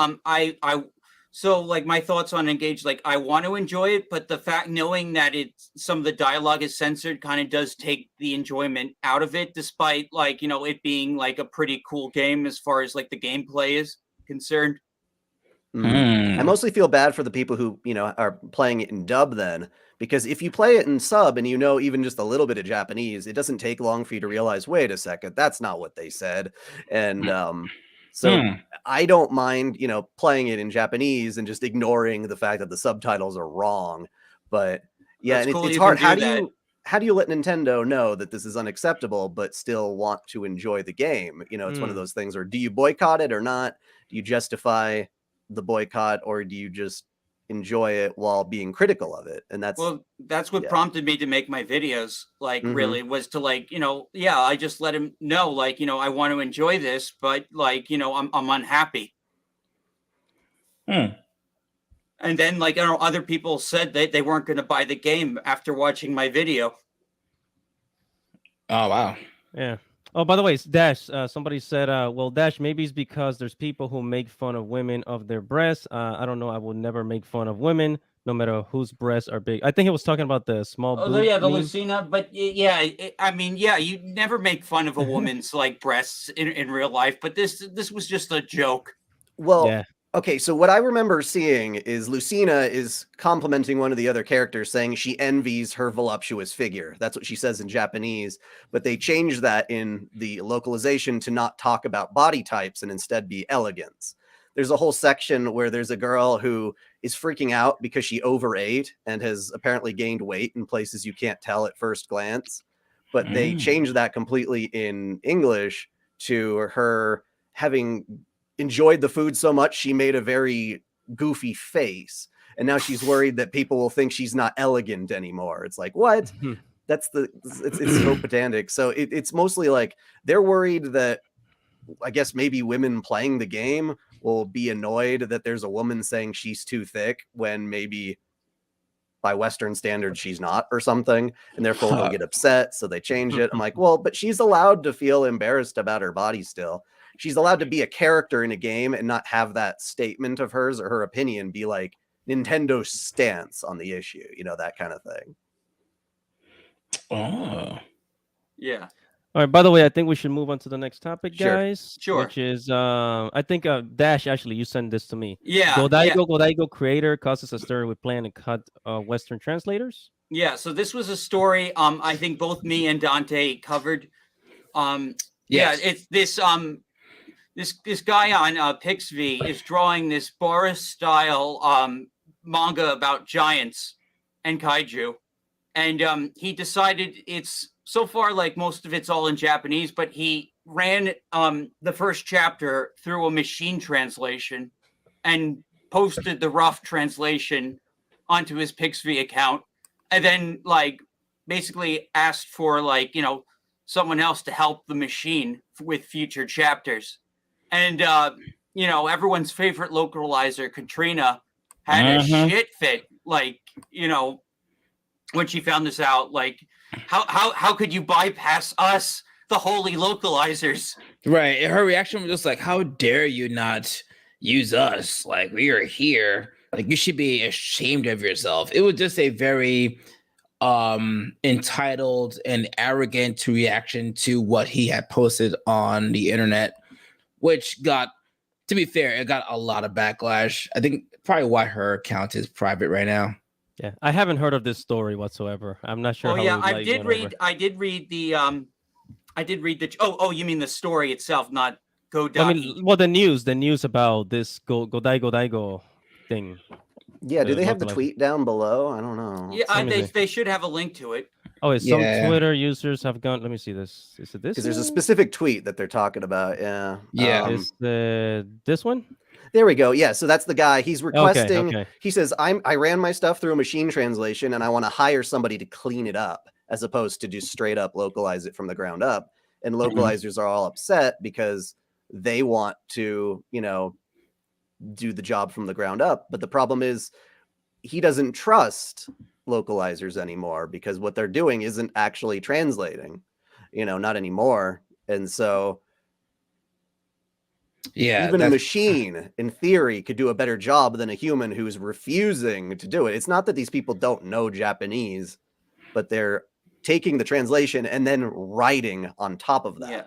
so like my thoughts on Engage, like I want to enjoy it, but the fact knowing that some of the dialogue is censored kind of does take the enjoyment out of it, despite like it being like a pretty cool game as far as like the gameplay is concerned. Mhm. I Hmm. mostly feel bad for the people who, are playing it in dub then, because if you play it in sub and even just a little bit of Japanese, it doesn't take long for you to realize, wait a second, that's not what they said. And so Hmm. I don't mind, playing it in Japanese and just ignoring the fact that the subtitles are wrong. But yeah, That's and cool it's you hard. can do How do you let Nintendo know that this is unacceptable, but still want to enjoy the game? It's one of Mm. those things, or do you boycott it or not? Do you justify the boycott, or do you just enjoy it while being critical of it. And that's what yeah. prompted me to make my videos, like Mhm. really was to like, I just let him know, like, I want to enjoy this, but like, I'm unhappy. Hmm. And then like, other people said that they weren't going to buy the game after watching my video. Oh wow. Yeah. Oh, by the way, Dash. Somebody said, "Well, Dash, maybe it's because there's people who make fun of women of their breasts. I don't know. I will never make fun of women, no matter whose breasts are big." I think he was talking about the small Oh, boob yeah, the meme. Lucina, but I mean, yeah, you never make fun of a woman's like breasts in real life, but this was just a joke. Well, Yeah. okay, so what I remember seeing is Lucina is complimenting one of the other characters, saying she envies her voluptuous figure. That's what she says in Japanese, but they changed that in the localization to not talk about body types and instead be elegance. There's a whole section where there's a girl who is freaking out because she overate and has apparently gained weight in places you can't tell at first glance. But they changed that completely in English to her having enjoyed the food so much she made a very goofy face, and now she's worried that people will think she's not elegant anymore. It's like, what? It's so pedantic. So it's mostly like they're worried that, I guess, maybe women playing the game will be annoyed that there's a woman saying she's too thick when maybe by Western standards she's not, or something, and therefore they'll get upset, so they change it. I'm like, well, but she's allowed to feel embarrassed about her body still. She's allowed to be a character in a game and not have that statement of hers or her opinion be like Nintendo's stance on the issue, that kind of thing. Oh. Yeah. All right. By the way, I think we should move on to the next topic, Sure. guys. Sure. Which is, I think Dash. Actually, you sent this to me. Yeah. Godaigo creator causes a stir with plan to cut Western translators. Yeah. So this was a story. I think both me and Dante covered. Yes. Yeah. It's this. This guy on Pixv is drawing this Boris style manga about giants and kaiju, and he decided it's so far like most of it's all in Japanese, but he ran the first chapter through a machine translation and posted the rough translation onto his Pixv account, and then like basically asked for like someone else to help the machine with future chapters. And everyone's favorite localizer, Katrina, had a shit fit. Like, when she found this out, like, how could you bypass us, the holy localizers? Right. Her reaction was just like, "How dare you not use us? Like, we are here. Like, you should be ashamed of yourself." It was just a very entitled and arrogant reaction to what he had posted on the internet, which got, to be fair, it got a lot of backlash. I think probably why her account is private right now. Yeah, I haven't heard of this story whatsoever. I'm not sure. Oh how yeah, it, I like, did went over. read. I did read the. Oh, you mean the story itself, not Godaki? I mean, well, the news about this Godaigo thing. Yeah, do The they have the localizer. tweet down below? I don't know. Yeah, me see. they should have a link to it. Oh, some Yeah. Twitter users have gone. Let me see this. Is it this? Because there's a one? specific tweet that they're talking about. Yeah. Yeah. Is this one? There we go. Yeah, so that's the guy. He's requesting. Okay. He says, I ran my stuff through a machine translation, and I want to hire somebody to clean it up, as opposed to just straight up localize it from the ground up. And localizers are all upset because they want to, do the job from the ground up. But the problem is, he doesn't trust localizers anymore, because what they're doing isn't actually translating, not anymore. And so Yeah. even a machine in theory could do a better job than a human who's refusing to do it. It's not that these people don't know Japanese, but they're taking the translation and then writing on top of that. Yeah.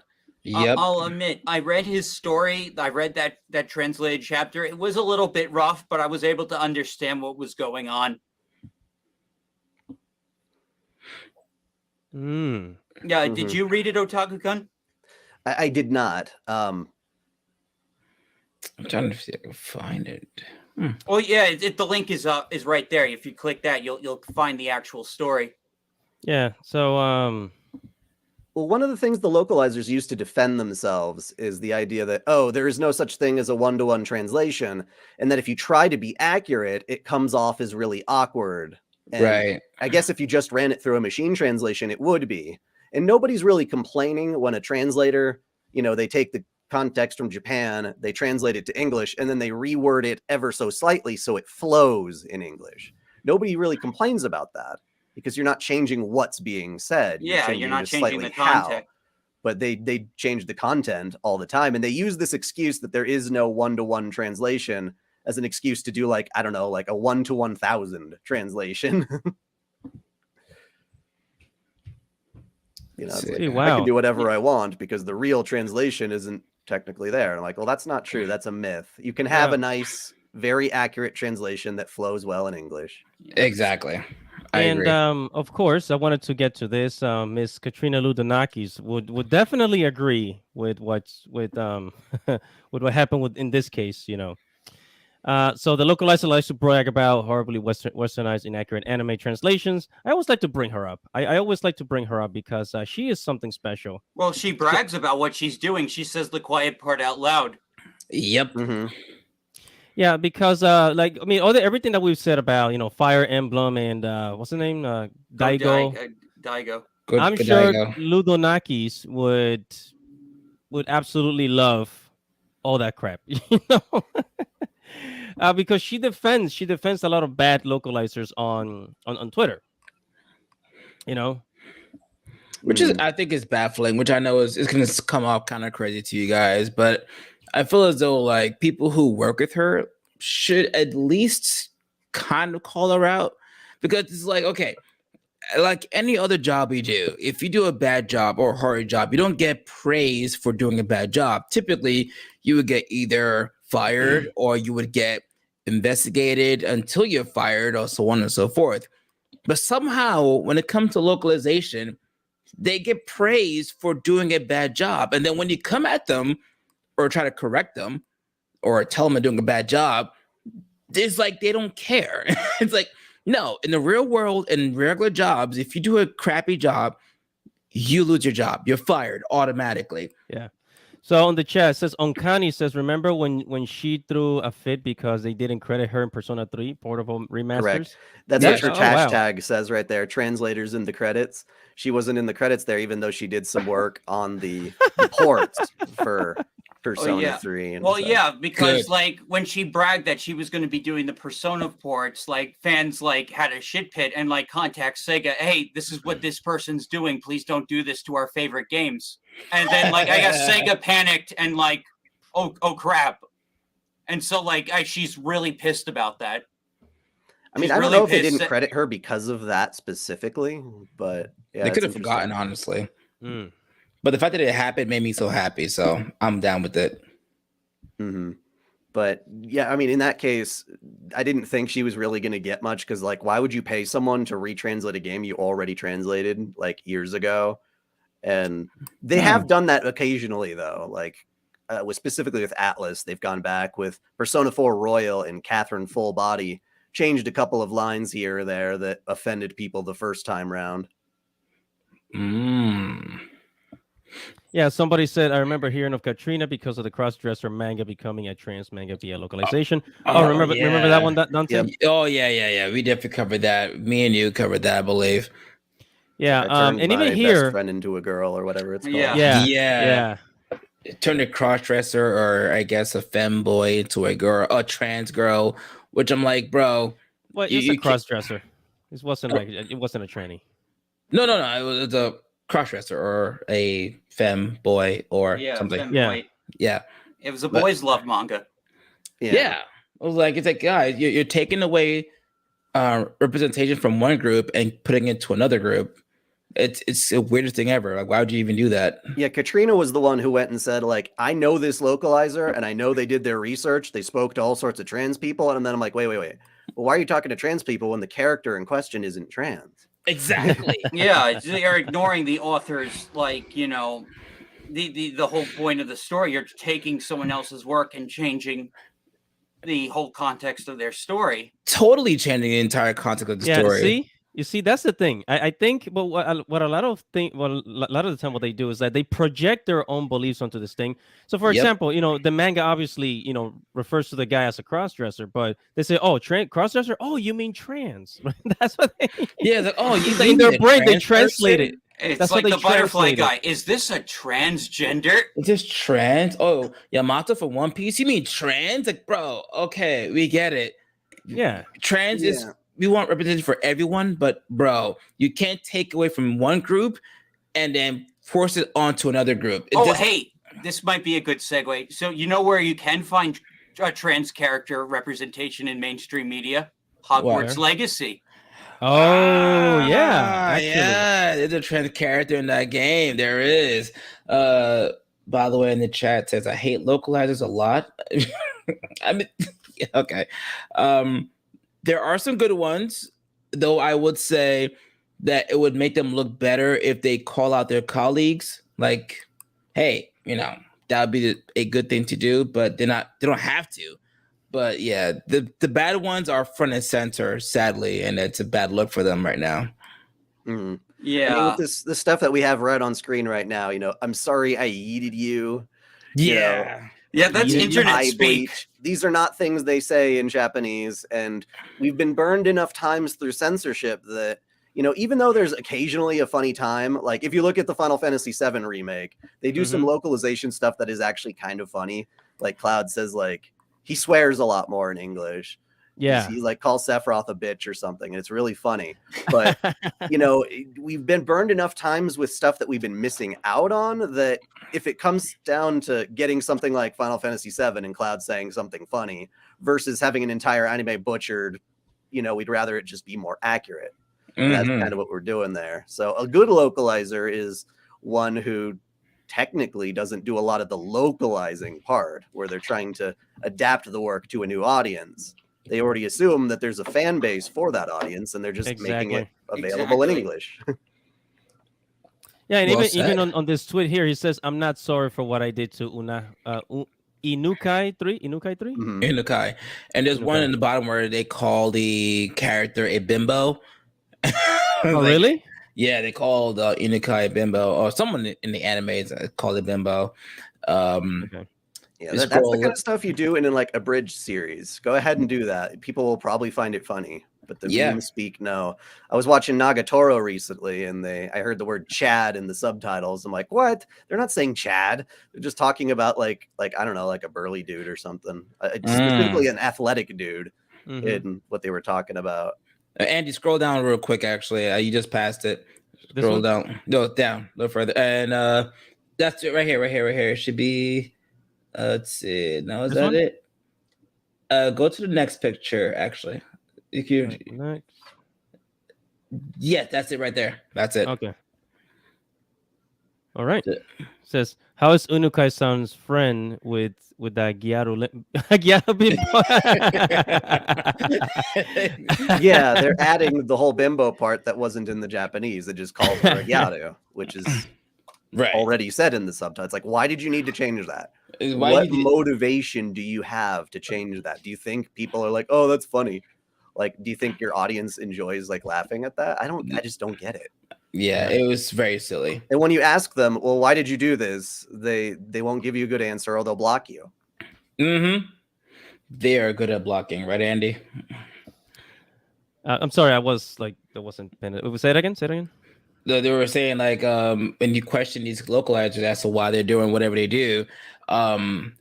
Yep. I'll admit, I read his story. I read that translated chapter. It was a little bit rough, but I was able to understand what was going on. Yeah, did you read it, OtakuDaiKun? I did not. I'm trying to see if I can find it. Oh yeah, the link is right there. If you click that, you'll find the actual story. Yeah. So Well, one of the things the localizers use to defend themselves is the idea that, oh, there is no such thing as a one-to-one translation, and that if you try to be accurate, it comes off as really awkward. And Right. I guess if you just ran it through a machine translation, it would be. And nobody's really complaining when a translator, they take the context from Japan, they translate it to English, and then they reword it ever so slightly so it flows in English. Nobody really complains about that, because you're not changing what's being said. Yeah, you're not just changing slightly the context. But they change the content all the time, and they use this excuse that there is no one-to-one translation as an excuse to do, like, I don't know, like a 1-to-1000 translation. It's like, wow. I can do whatever I want because the real translation isn't technically there. I'm like, well, that's not true. That's a myth. You can have a nice, very accurate translation that flows well in English. Exactly. I And agree. of course, I wanted to get to this. Miss Katrina Ludonakis would definitely agree with what's with with what happened in this case. So the localizer likes to brag about horribly westernized, inaccurate anime translations. I always like to bring her up. I always like to bring her up because she is something special. Well, she brags about what she's doing. She says the quiet part out loud. Yep. Mm-hmm. Yeah, because everything that we've said about Fire Emblem and what's the name, Daigo. Daigo. I'm sure Ludonakis would absolutely love all that crap, because she defends a lot of bad localizers on Twitter, which is, I think, is baffling. Which I know is going to come off kind of crazy to you guys, but I feel as though like people who work with her should at least kind of call her out, because it's like, okay, like any other job you do, if you do a bad job or a horrid job, you don't get praise for doing a bad job. Typically, you would get either fired or you would get investigated until you're fired, or so on and so forth. But somehow, when it comes to localization, they get praised for doing a bad job. And then when you come at them or try to correct them or tell them they're doing a bad job, it's like they don't care. It's like, no, in the real world, in regular jobs, if you do a crappy job, you lose your job. You're fired automatically. Yeah. So on the chat, it says, Onkani says, remember when she threw a fit because they didn't credit her in Persona 3 Portable Remasters? Correct. That's what your hashtag says right there. Translators in the credits. She wasn't in the credits there, even though she did some work on the ports for Persona 3. Well, yeah, because like when she bragged that she was going to be doing the Persona ports, like fans like had a shit pit and like contact Sega, hey, this is what this person's doing. Please don't do this to our favorite games. And then like I guess Sega panicked and like, oh crap. And so like she's really pissed about that. I mean, I don't know if they didn't credit her because of that specifically, but yeah, they could have forgotten, honestly. But the fact that it happened made me so happy, so I'm down with it. Mm-hmm. But yeah, I mean, in that case, I didn't think she was really going to get much, because like, why would you pay someone to retranslate a game you already translated like years ago? And they have done that occasionally, though. Like, specifically with Atlas, they've gone back with Persona 4 Royal and Catherine Full Body, changed a couple of lines here or there that offended people the first time round. Yeah, somebody said, I remember hearing of Katrina because of the cross-dresser manga becoming a trans manga via localization. Remember that one, Dante? Yep. Oh, yeah. We definitely covered that. Me and you covered that, I believe. Yeah, and even here, best friend into a girl or whatever it's called. Yeah. Turned a cross-dresser, or I guess a femboy, into a girl, a trans girl, which I'm like, bro. Well, it's a cross-dresser. It wasn't a tranny. No. It was a cross-dresser or a femme boy or something. Yeah. It was a boys' love manga. Yeah. I was like, it's like, guys, you're taking away representation from one group and putting it to another group. It's the weirdest thing ever. Like, why would you even do that? Yeah, Katrina was the one who went and said, like, I know this localizer, and I know they did their research. They spoke to all sorts of trans people. And then I'm like, wait. Well, why are you talking to trans people when the character in question isn't trans? Exactly. Yeah, they're ignoring the author's, like, the whole point of the story. You're taking someone else's work and changing the whole context of their story. Totally changing the entire context of the story. See? You see, that's the thing. I think, but what a lot of the time what they do is that they project their own beliefs onto this thing. So, for Yep. example, the manga obviously, refers to the guy as a crossdresser, but they say, "Oh, crossdresser. Oh, you mean trans?" That's what they. Yeah, it's like, oh, It's you like in mean their a brain they trans translate person? it. It's That's like what they the butterfly translate it. guy. Is this a transgender? Is this trans? Oh, Yamato from One Piece. You mean trans? Like, bro, okay, we get it. Yeah. Trans is Yeah. we want representation for everyone, but bro, you can't take away from one group and then force it onto another group. Hey, this might be a good segue. So you know where you can find a trans character representation in mainstream media? Hogwarts Legacy. Oh, yeah. Actually. Yeah, there's a trans character in that game. There is. By the way, in the chat says I hate localizers a lot. I mean, okay. There are some good ones, though. I would say that it would make them look better if they call out their colleagues. Like, hey, that would be a good thing to do, but they don't have to. But yeah, the bad ones are front and center, sadly, and it's a bad look for them right now. Mm. Yeah. I mean, with this stuff that we have right on screen right now, I'm sorry I yeeted you. Yeah. Yeah, that's Yeah, internet Eye speak. bleach. These are not things they say in Japanese, and we've been burned enough times through censorship that even though there's occasionally a funny time, like if you look at the Final Fantasy VII remake, they do some localization stuff that is actually kind of funny. Like Cloud says, like he swears a lot more in English. Yeah. He like calls Sephiroth a bitch or something, and it's really funny. But we've been burned enough times with stuff that we've been missing out on that if it comes down to getting something like Final Fantasy VII and Cloud saying something funny versus having an entire anime butchered, we'd rather it just be more accurate. And that's kind of what we're doing there. So a good localizer is one who technically doesn't do a lot of the localizing part where they're trying to adapt the work to a new audience. They already assume that there's a fan base for that audience and they're just making it available in English. Yeah, and Well even said. on this tweet here, he says, "I'm not sorry for what I did to Inukai 3. Mhm. Inukai. And there's one Inukai. in the bottom where they call the character a bimbo. Oh, really? Yeah, they called Inukai a bimbo, or someone in the animes called it bimbo. Okay. Yeah, that's the kind of stuff you do in like a bridge series. Go ahead and do that. People will probably find it funny, but the meme speak no. I was watching Nagatoro recently, and I heard the word Chad in the subtitles. I'm like, what? They're not saying Chad. They're just talking about like I don't know, like a burly dude or something. Specifically, an athletic dude in what they were talking about. Andy, scroll down real quick. Actually, you just passed it. Scroll down. No, down. A little further. And that's it right here. It should be. Let's see. Now is that it? Go to the next picture. Actually, if you. Next. Yeah, that's it right there. That's it. Okay. All right. Says, how is Unukai-san's friend with that Gyaru bimbo? Yeah, they're adding the whole bimbo part that wasn't in the Japanese. It just called her a Gyaru, which is already said in the subtitles. Like, why did you need to change that? What motivation do you have to change that? Do you think people are like, oh, that's funny? Like, do you think your audience enjoys like laughing at that? I just don't get it. Yeah, it was very silly. And when you ask them, well, why did you do this? They won't give you a good answer or they'll block you. They are good at blocking, right, Andy? I'm sorry, I was like, that wasn't. Say it again. They were saying like when you question these localizers as to why they're doing whatever they do,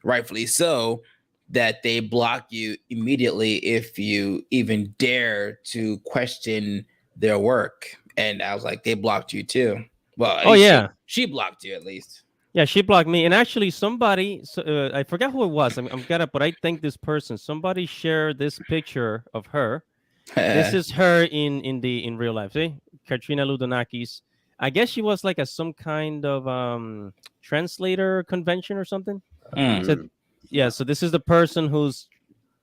rightfully so, that they block you immediately if you even dare to question their work. And I was like, they blocked you too. Well, she blocked you at least. Yeah, she blocked me. And actually, somebody, I forgot who it was. But I think this person, somebody shared this picture of her. This is her in real life. See, Katrina Ludonakis. I guess she was like some kind of translator convention or something. So this is the person who's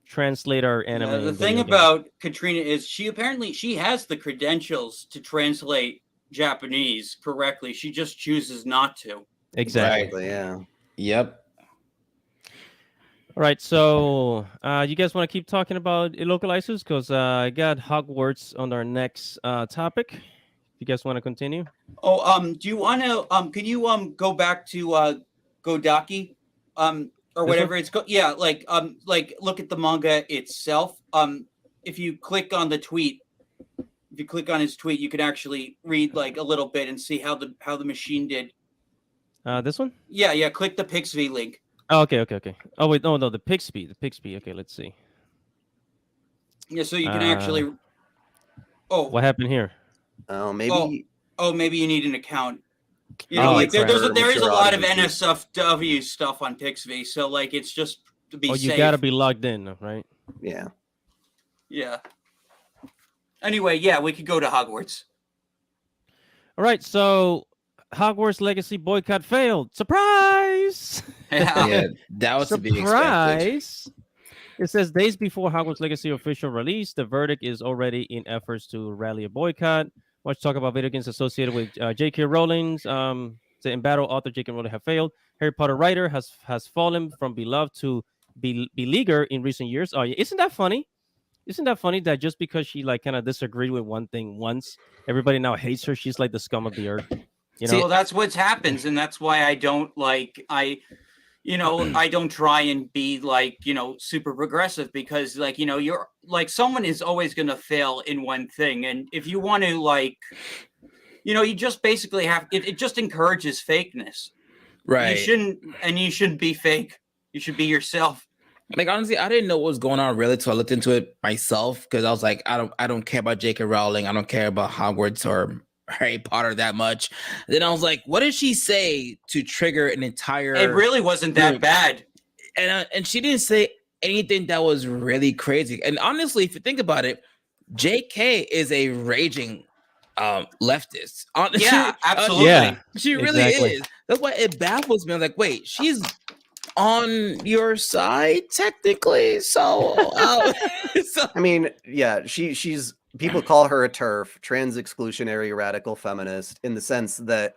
translator anime. The thing about Katrina is she has the credentials to translate Japanese correctly. She just chooses not to. Exactly. Yeah. Yep. All right, so you guys want to keep talking about localizers? Because I got Hogwarts on our next topic. You guys want to continue? Oh, do you want to can you go back to Godaki or This one? whatever it's called? Yeah, like look at the manga itself. If you click on the tweet, if you click on his tweet, you can actually read like a little bit and see how the machine did. This one? Yeah, click the Pixv link. Oh, okay. Oh wait, no, the Pixby. Okay, let's see. Yeah, so you can actually. Oh, What happened here? Oh, maybe. maybe you need an account. You Oh, know, like crap. there is a Mature lot of audiences. NSFW stuff on Pixv, so like it's just to be Oh, safe. you gotta be logged in, right? Yeah. Yeah. Anyway, yeah, we could go to Hogwarts. All right, so Hogwarts Legacy boycott failed. Surprise! Yeah. Yeah, that was to be expected. Surprise! It says days before Hogwarts Legacy official release, the verdict is already in efforts to rally a boycott. Much talk about video games associated with J.K. Rowling's the embattled author J.K. Rowling have failed. Harry Potter writer has fallen from beloved to beleaguered in recent years. Oh, yeah. Isn't that funny? Isn't that funny that just because she like kind of disagreed with one thing once, everybody now hates her? She's like the scum of the earth. You know? Well, that's what happens, and that's why I don't I don't try and be like, super progressive, because like, you're like, someone is always going to fail in one thing. And if you want to like, you just basically have, it just encourages fakeness. Right. You shouldn't be fake. You should be yourself. Like, honestly, I didn't know what was going on really until I looked into it myself, because I was like, I don't care about J.K. Rowling. I don't care about Hogwarts or Harry Potter that much. Then I was like, what did she say to trigger an entire... It really wasn't that bad. And she didn't say anything that was really crazy. And honestly, if you think about it, J.K. is a raging leftist. Yeah, absolutely. Yeah, she really exactly. is. That's why it baffles me. I'm like, wait, she's on your side technically, so I mean, yeah, she's people call her a TERF, trans exclusionary radical feminist, in the sense that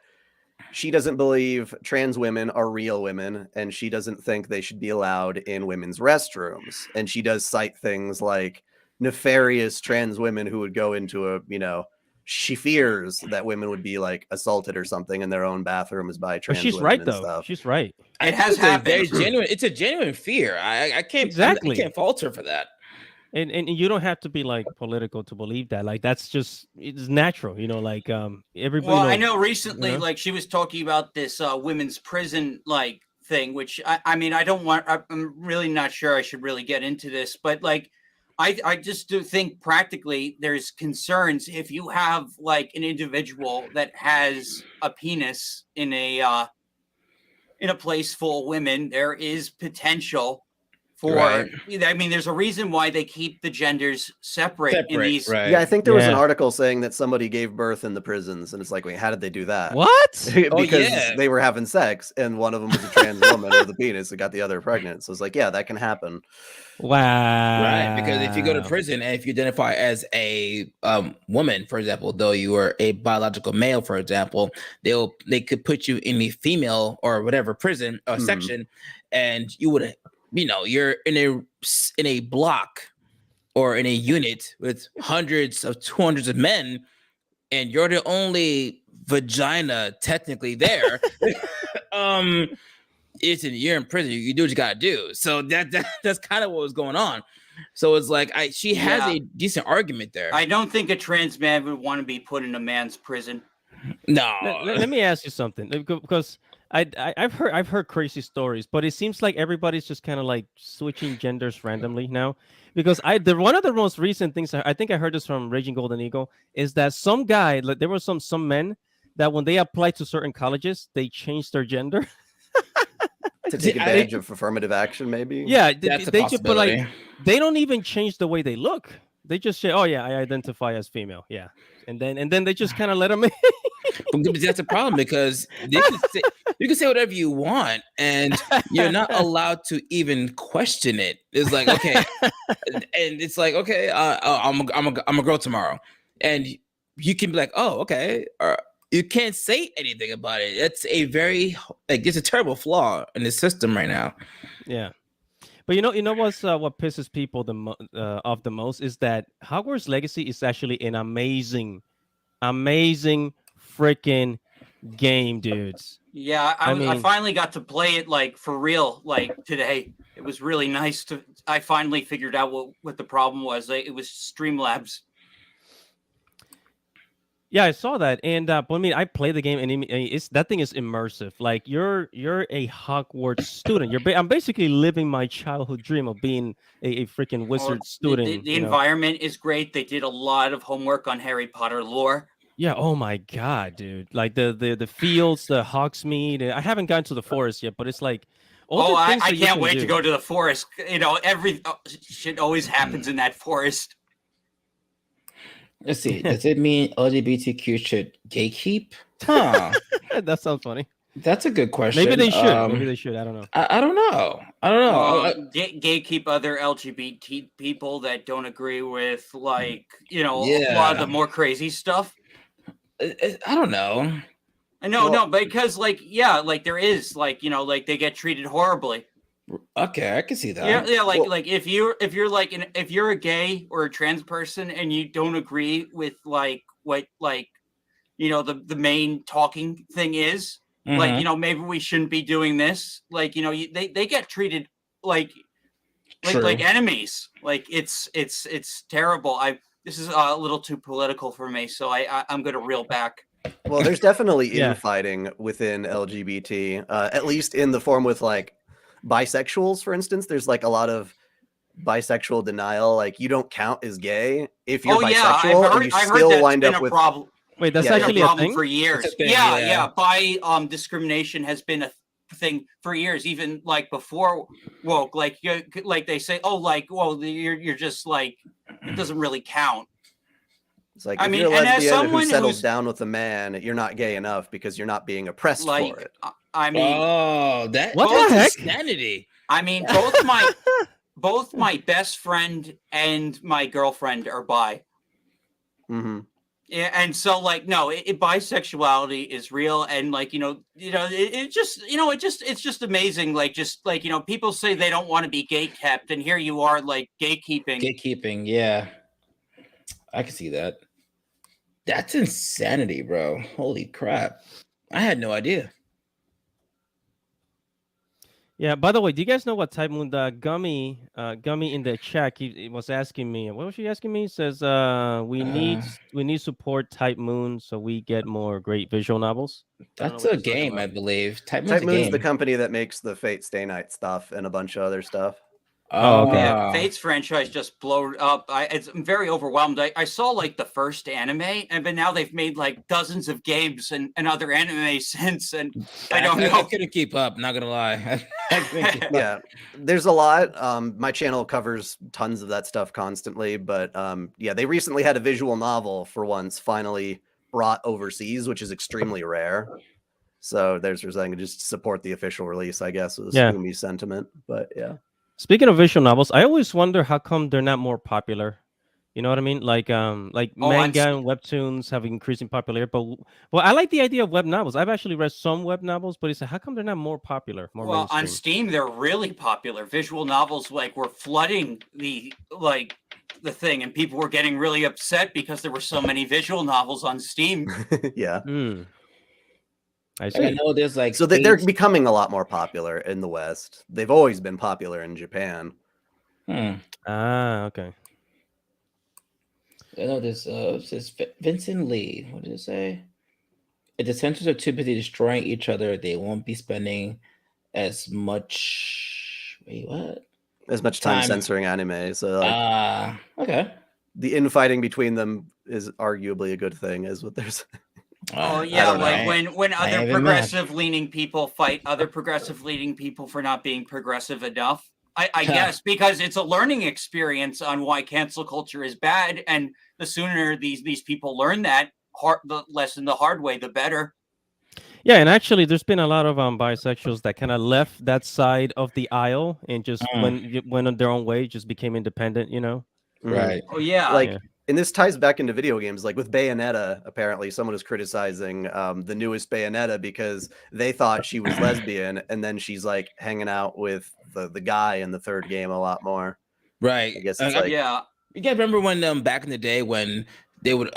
she doesn't believe trans women are real women, and she doesn't think they should be allowed in women's restrooms. And she does cite things like nefarious trans women who would go into she fears that women would be like assaulted or something in their own bathrooms by But trans she's women right and though. stuff. She's right. It has happened. Very genuine. It's a genuine fear. I can't Exactly. I can't fault her for that. And you don't have to be like political to believe that. Like that's just it's natural, like everybody. Well, I know recently, you know? like she was talking about this women's prison like thing, which I mean, I'm really not sure I should really get into this, but like I just do think practically there's concerns if you have like an individual that has a penis in a place full of women, there is potential for Right. I mean, there's a reason why they keep the genders separate in these. right. Yeah, I think there was an Yeah. article saying that somebody gave birth in the prisons, and it's like, wait, how did they do that? What? Because yeah. they were having sex, and one of them was a trans woman with a penis that got the other pregnant. So it's like, yeah, that can happen. Wow. Right, because if you go to prison and if you identify as a woman, for example, though you are a biological male, for example, they could put you in the female or whatever prison or section, and you would, you're in a block or in a unit with hundreds of men, and you're the only vagina technically there. You're in prison. You do what you gotta do. So that's kind of what was going on. So it's like she has a decent argument there. I don't think a trans man would want to be put in a man's prison. No. Let me ask you something, because I've heard crazy stories, but it seems like everybody's just kind of like switching genders randomly now. Because one of the most recent things I think I heard this from Raging Golden Eagle is that some guy, like there were some men that when they applied to certain colleges, they changed their gender. To take advantage of affirmative action, maybe. Yeah, That's a they just, but like possibility. they don't even change the way they look. They just say, "Oh yeah, I identify as female." Yeah, and then they just kind of let them in. But that's a problem because you can say whatever you want, and you're not allowed to even question it. It's like, okay, and it's like, okay, I'm a girl tomorrow, and you can be like, oh, okay. You can't say anything about it. It's a very it's a terrible flaw in the system right now. Yeah, But you know what pisses people off the most is that Hogwarts Legacy is actually an amazing, amazing freaking game, dudes. Yeah, I I mean, finally got to play it like for real, like today. It was really nice to. I finally figured out what the problem was. It was Streamlabs. yeah, I saw that, and but I mean, I play the game, and it's that thing is immersive. Like you're a Hogwarts student. I'm basically living my childhood dream of being a freaking wizard student. The environment is great. They did a lot of homework on Harry Potter lore. Yeah. Oh my god, dude! Like the fields, the Hogsmeade. I haven't gotten to the forest yet, but it's like all the things I that you can't can wait do. to go to the forest. Shit always happens in that forest. Let's see. Does it mean LGBTQ should gatekeep? Huh. That sounds funny. That's a good question. Maybe they should. Maybe they should. I don't know. I don't know. I don't know. Gatekeep other LGBT people that don't agree with, like, a lot Yeah. of the more crazy stuff. I don't know. No, because there is like they get treated horribly. Okay, I can see that. Yeah, like if you're a gay or a trans person and you don't agree with what the main talking thing is, Mhm. maybe we shouldn't be doing this. They get treated like True. enemies. Like it's terrible. This is a little too political for me, so I'm gonna reel back. Well, there's definitely Yeah. infighting within LGBT, at least in the form with like bisexuals, for instance. There's like a lot of bisexual denial. Like you don't count as gay if you're bisexual, and you still that's wind been up a with. problem. Wait, that's Yeah, actually a a problem thing. for years. It's a thing, Yeah, yeah. Bi discrimination has been a thing for years, even like before woke. Like they say, oh, like, well, you're just like, it doesn't really count. It's like I if mean, you're a and as lesbian who someone settles who's down with a man, you're not gay enough because you're not being oppressed for like, it. I mean, Oh, What that's the heck? insanity. I mean, both my best friend and my girlfriend are bi. Hmm. Yeah, and so like no, bisexuality is real, and like it's just amazing. Like just like people say they don't want to be gate kept, and here you are like gatekeeping. Gatekeeping, yeah. I can see that. That's insanity, bro. Holy crap. I had no idea. Yeah. By the way, do you guys know what Type Moon Gummy in the chat he was asking me? What was she asking me? He says we need support Type Moon so we get more great visual novels. That's a game, I believe. Type Type Moon's a Moon's game. the company that makes the Fate Stay Night stuff and a bunch of other stuff. Oh, okay. Yeah, Fate's franchise just blew up. I'm very overwhelmed. I saw like the first anime, but now they've made like dozens of games and other anime since, and I don't know. I couldn't keep up, not gonna lie. I couldn't keep up. Yeah, there's a lot. My channel covers tons of that stuff constantly, but yeah, they recently had a visual novel for once finally brought overseas, which is extremely rare. So there's saying to just support the official release, I guess, was Yeah. Umi's sentiment. But yeah. Speaking of visual novels, I always wonder how come they're not more popular. You know what I mean? Like manga and webtoons have increasing popularity, but I like the idea of web novels. I've actually read some web novels, but it's like, how come they're not more popular, more Well, mainstream? on Steam, they're really popular. Visual novels like were flooding the thing, and people were getting really upset because there were so many visual novels on Steam. Yeah. I I see. know there's like So they're becoming a lot more popular in the West. They've always been popular in Japan. Ah, okay. I know this says Vincent Lee. What did it say? If the censors are too busy destroying each other, they won't be spending as much. Wait, what? As much time censoring anime. So like, okay. the infighting between them is arguably a good thing, is what there's. Oh yeah, like when other even progressive leaning people fight other progressive leaning people for not being progressive enough. I guess because it's a learning experience on why cancel culture is bad, and the sooner these people learn that the lesson the hard way, the better. Yeah, and actually, there's been a lot of bisexuals that kind of left that side of the aisle and just went on their own way, just became independent. You know. Right. Oh yeah, Like Yeah. And this ties back into video games, like with Bayonetta. Apparently, someone was criticizing the newest Bayonetta because they thought she was lesbian, and then she's like hanging out with the guy in the third game a lot more. Right. I guess it's like, Yeah. You guys remember when back in the day when they would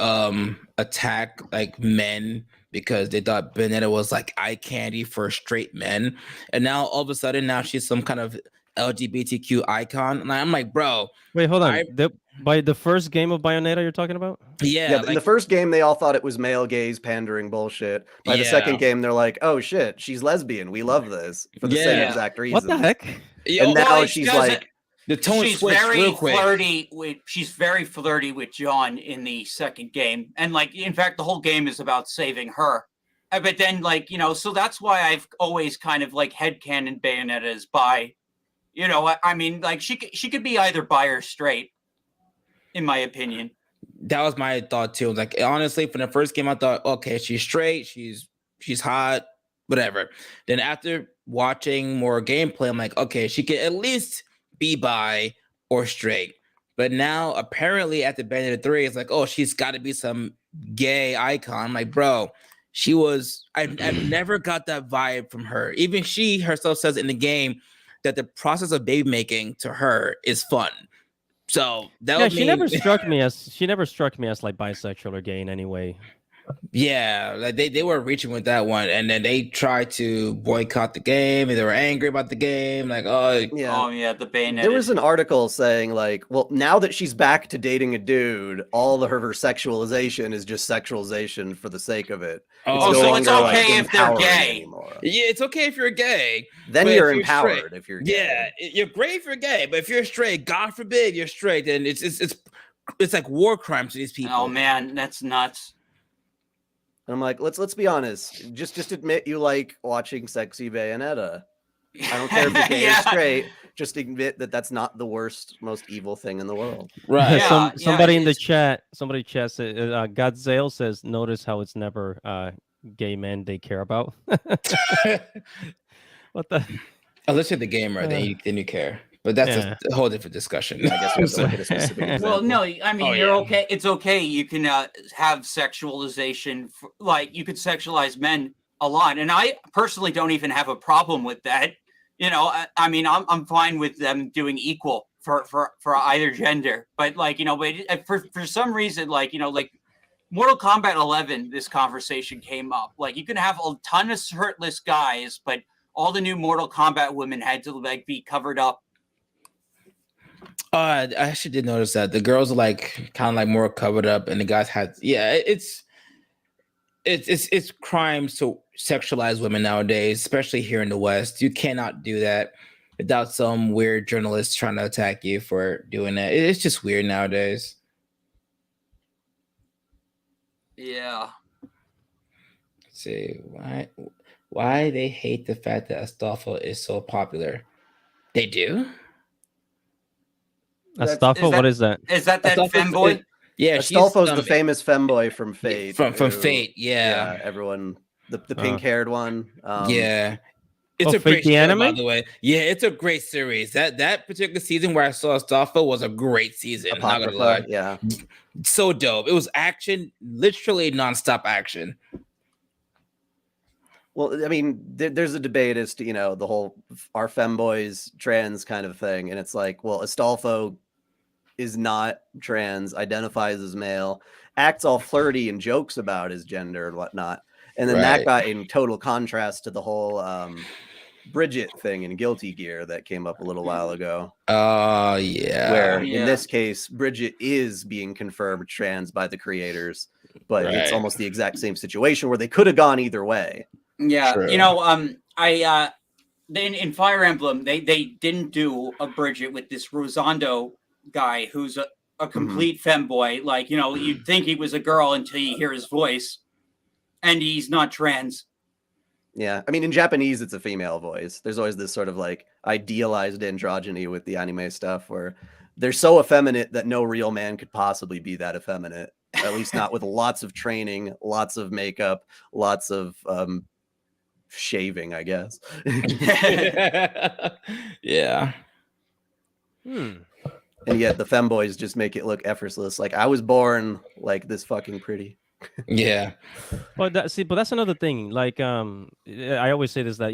attack like men because they thought Benetta was like eye candy for straight men, and now all of a sudden now she's some kind of LGBTQ icon, and I'm like, bro, Wait, hold on. I- By the first game of Bayonetta you're talking about? yeah. In like, the first game, they all thought it was male gaze pandering bullshit. By the second Yeah. game, they're like, "Oh shit, she's lesbian. We love this for the same Yeah. exact reason." What the heck? And Well, now it's she's 'cause like, the tone she's switched very real quick. flirty with John in the second game, and like in fact the whole game is about saving her. But then like so that's why I've always kind of like headcanon Bayonetta as bi. I mean like she could be either bi or straight, in my opinion. That was my thought too. Like honestly, from the first game, I thought, okay, she's straight, she's hot, whatever. Then after watching more gameplay, I'm like, okay, she could at least be bi or straight. But now apparently at the Bayonetta 3, it's like, oh, she's got to be some gay icon. I'm like, bro, I've never got that vibe from her. Even she herself says in the game that the process of baby making to her is fun. So that would She never struck me as like bisexual or gay in any way. Yeah, like they were reaching with that one, and then they tried to boycott the game, and they were angry about the game. Like, oh, yeah. Oh yeah, the Bayonetta. There was an article saying like, well, now that she's back to dating a dude, all of her sexualization is just sexualization for the sake of it. Oh, so it's longer, like, okay if they're empowering gay. anymore. yeah, it's okay if you're gay. Then but you're if empowered straight- if you're Yeah, gay. you're great if you're gay, but if you're straight, God forbid you're straight, then it's like war crimes to these people. Oh man, that's nuts. And I'm like, let's be honest. Just admit you like watching sexy Bayonetta. I don't care if you're gay or straight. Just admit that that's not the worst, most evil thing in the world. Right. Yeah, Somebody in the it's- chat, said, Godzale says, notice how it's never gay men they care about. What the? Unless you're the gamer, then you care. But that's Yeah. a whole different discussion. I guess we have to look at a specific example. Well, no, I mean Oh, you're yeah. okay. It's okay. You can have sexualization, like you could sexualize men a lot, and I personally don't even have a problem with that. I mean, I'm fine with them doing equal for either gender, but like but for some reason, like like Mortal Kombat 11, this conversation came up. Like you can have a ton of shirtless guys, but all the new Mortal Kombat women had to like be covered up. I actually did notice that the girls are like kind of like more covered up, and the guys had it's crimes to sexualize women nowadays, especially here in the West. You cannot do that without some weird journalist trying to attack you for doing that. It's just weird nowadays. Yeah. Let's see why they hate the fact that Astolfo is so popular. They do. Astolfo, what is that? Is that Astolfo's- femboy? Yeah, Astolfo's the she's famous femboy from Fate. from who- Fate. Yeah, everyone, the pink-haired one. yeah. It's Oh, a great Fate the show, anime? by the way. Yeah, it's a great series. That particular season where I saw Astolfo was a great season. Not gonna lie. Apocrypha, yeah. So dope. It was action, literally nonstop action. Well, I mean, there's a debate as to, the whole are femboys trans kind of thing. And it's like, well, Astolfo is not trans, identifies as male, acts all flirty and jokes about his gender and whatnot. And then that Right. got in total contrast to the whole Bridget thing in Guilty Gear that came up a little while ago. Oh yeah. Where Yeah. in this case, Bridget is being confirmed trans by the creators, but it's Right. almost the exact same situation where they could have gone either way. Yeah, True. then in Fire Emblem, they didn't do a Bridget with this Rosando guy who's a complete femboy. Like, you'd think he was a girl until you hear his voice, and he's not trans. Yeah, I mean, in Japanese, it's a female voice. There's always this sort of like idealized androgyny with the anime stuff where they're so effeminate that no real man could possibly be that effeminate. At least not with lots of training, lots of makeup, lots of shaving, I guess. Yeah. Hmm. and yet the femboys just make it look effortless. Like I was born like this fucking pretty. Yeah. But that's another thing. Like, I always say this, that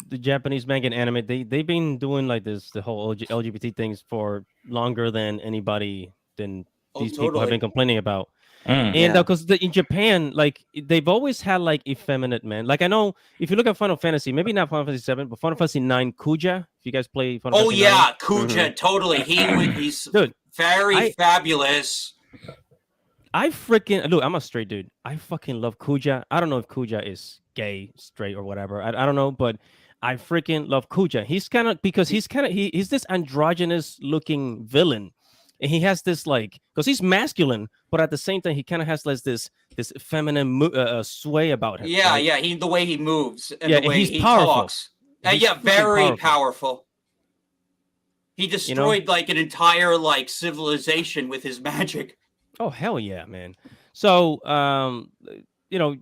the Japanese manga and anime, they've been doing like the whole LGBT things for longer than anybody than these people have been complaining about. And Yeah. because in Japan, like they've always had like effeminate men. Like I know if you look at Final Fantasy, maybe not Final Fantasy 7, but Final Fantasy 9, Kuja. If you guys play Final Fantasy 9. Kuja, totally. He's Dude, very fabulous. I freaking look. I'm a straight dude. I fucking love Kuja. I don't know if Kuja is gay, straight, or whatever. I don't know, but I freaking love Kuja. He's kind of he's this androgynous looking villain, and he has this like because he's masculine, but at the same time he kind of has like this feminine sway about him. Yeah, right? yeah. The way he moves and Yeah, the way he's he powerful. talks. He's Yeah, freaking very powerful. He destroyed know? like an entire like civilization with his magic. Oh hell yeah, man! So the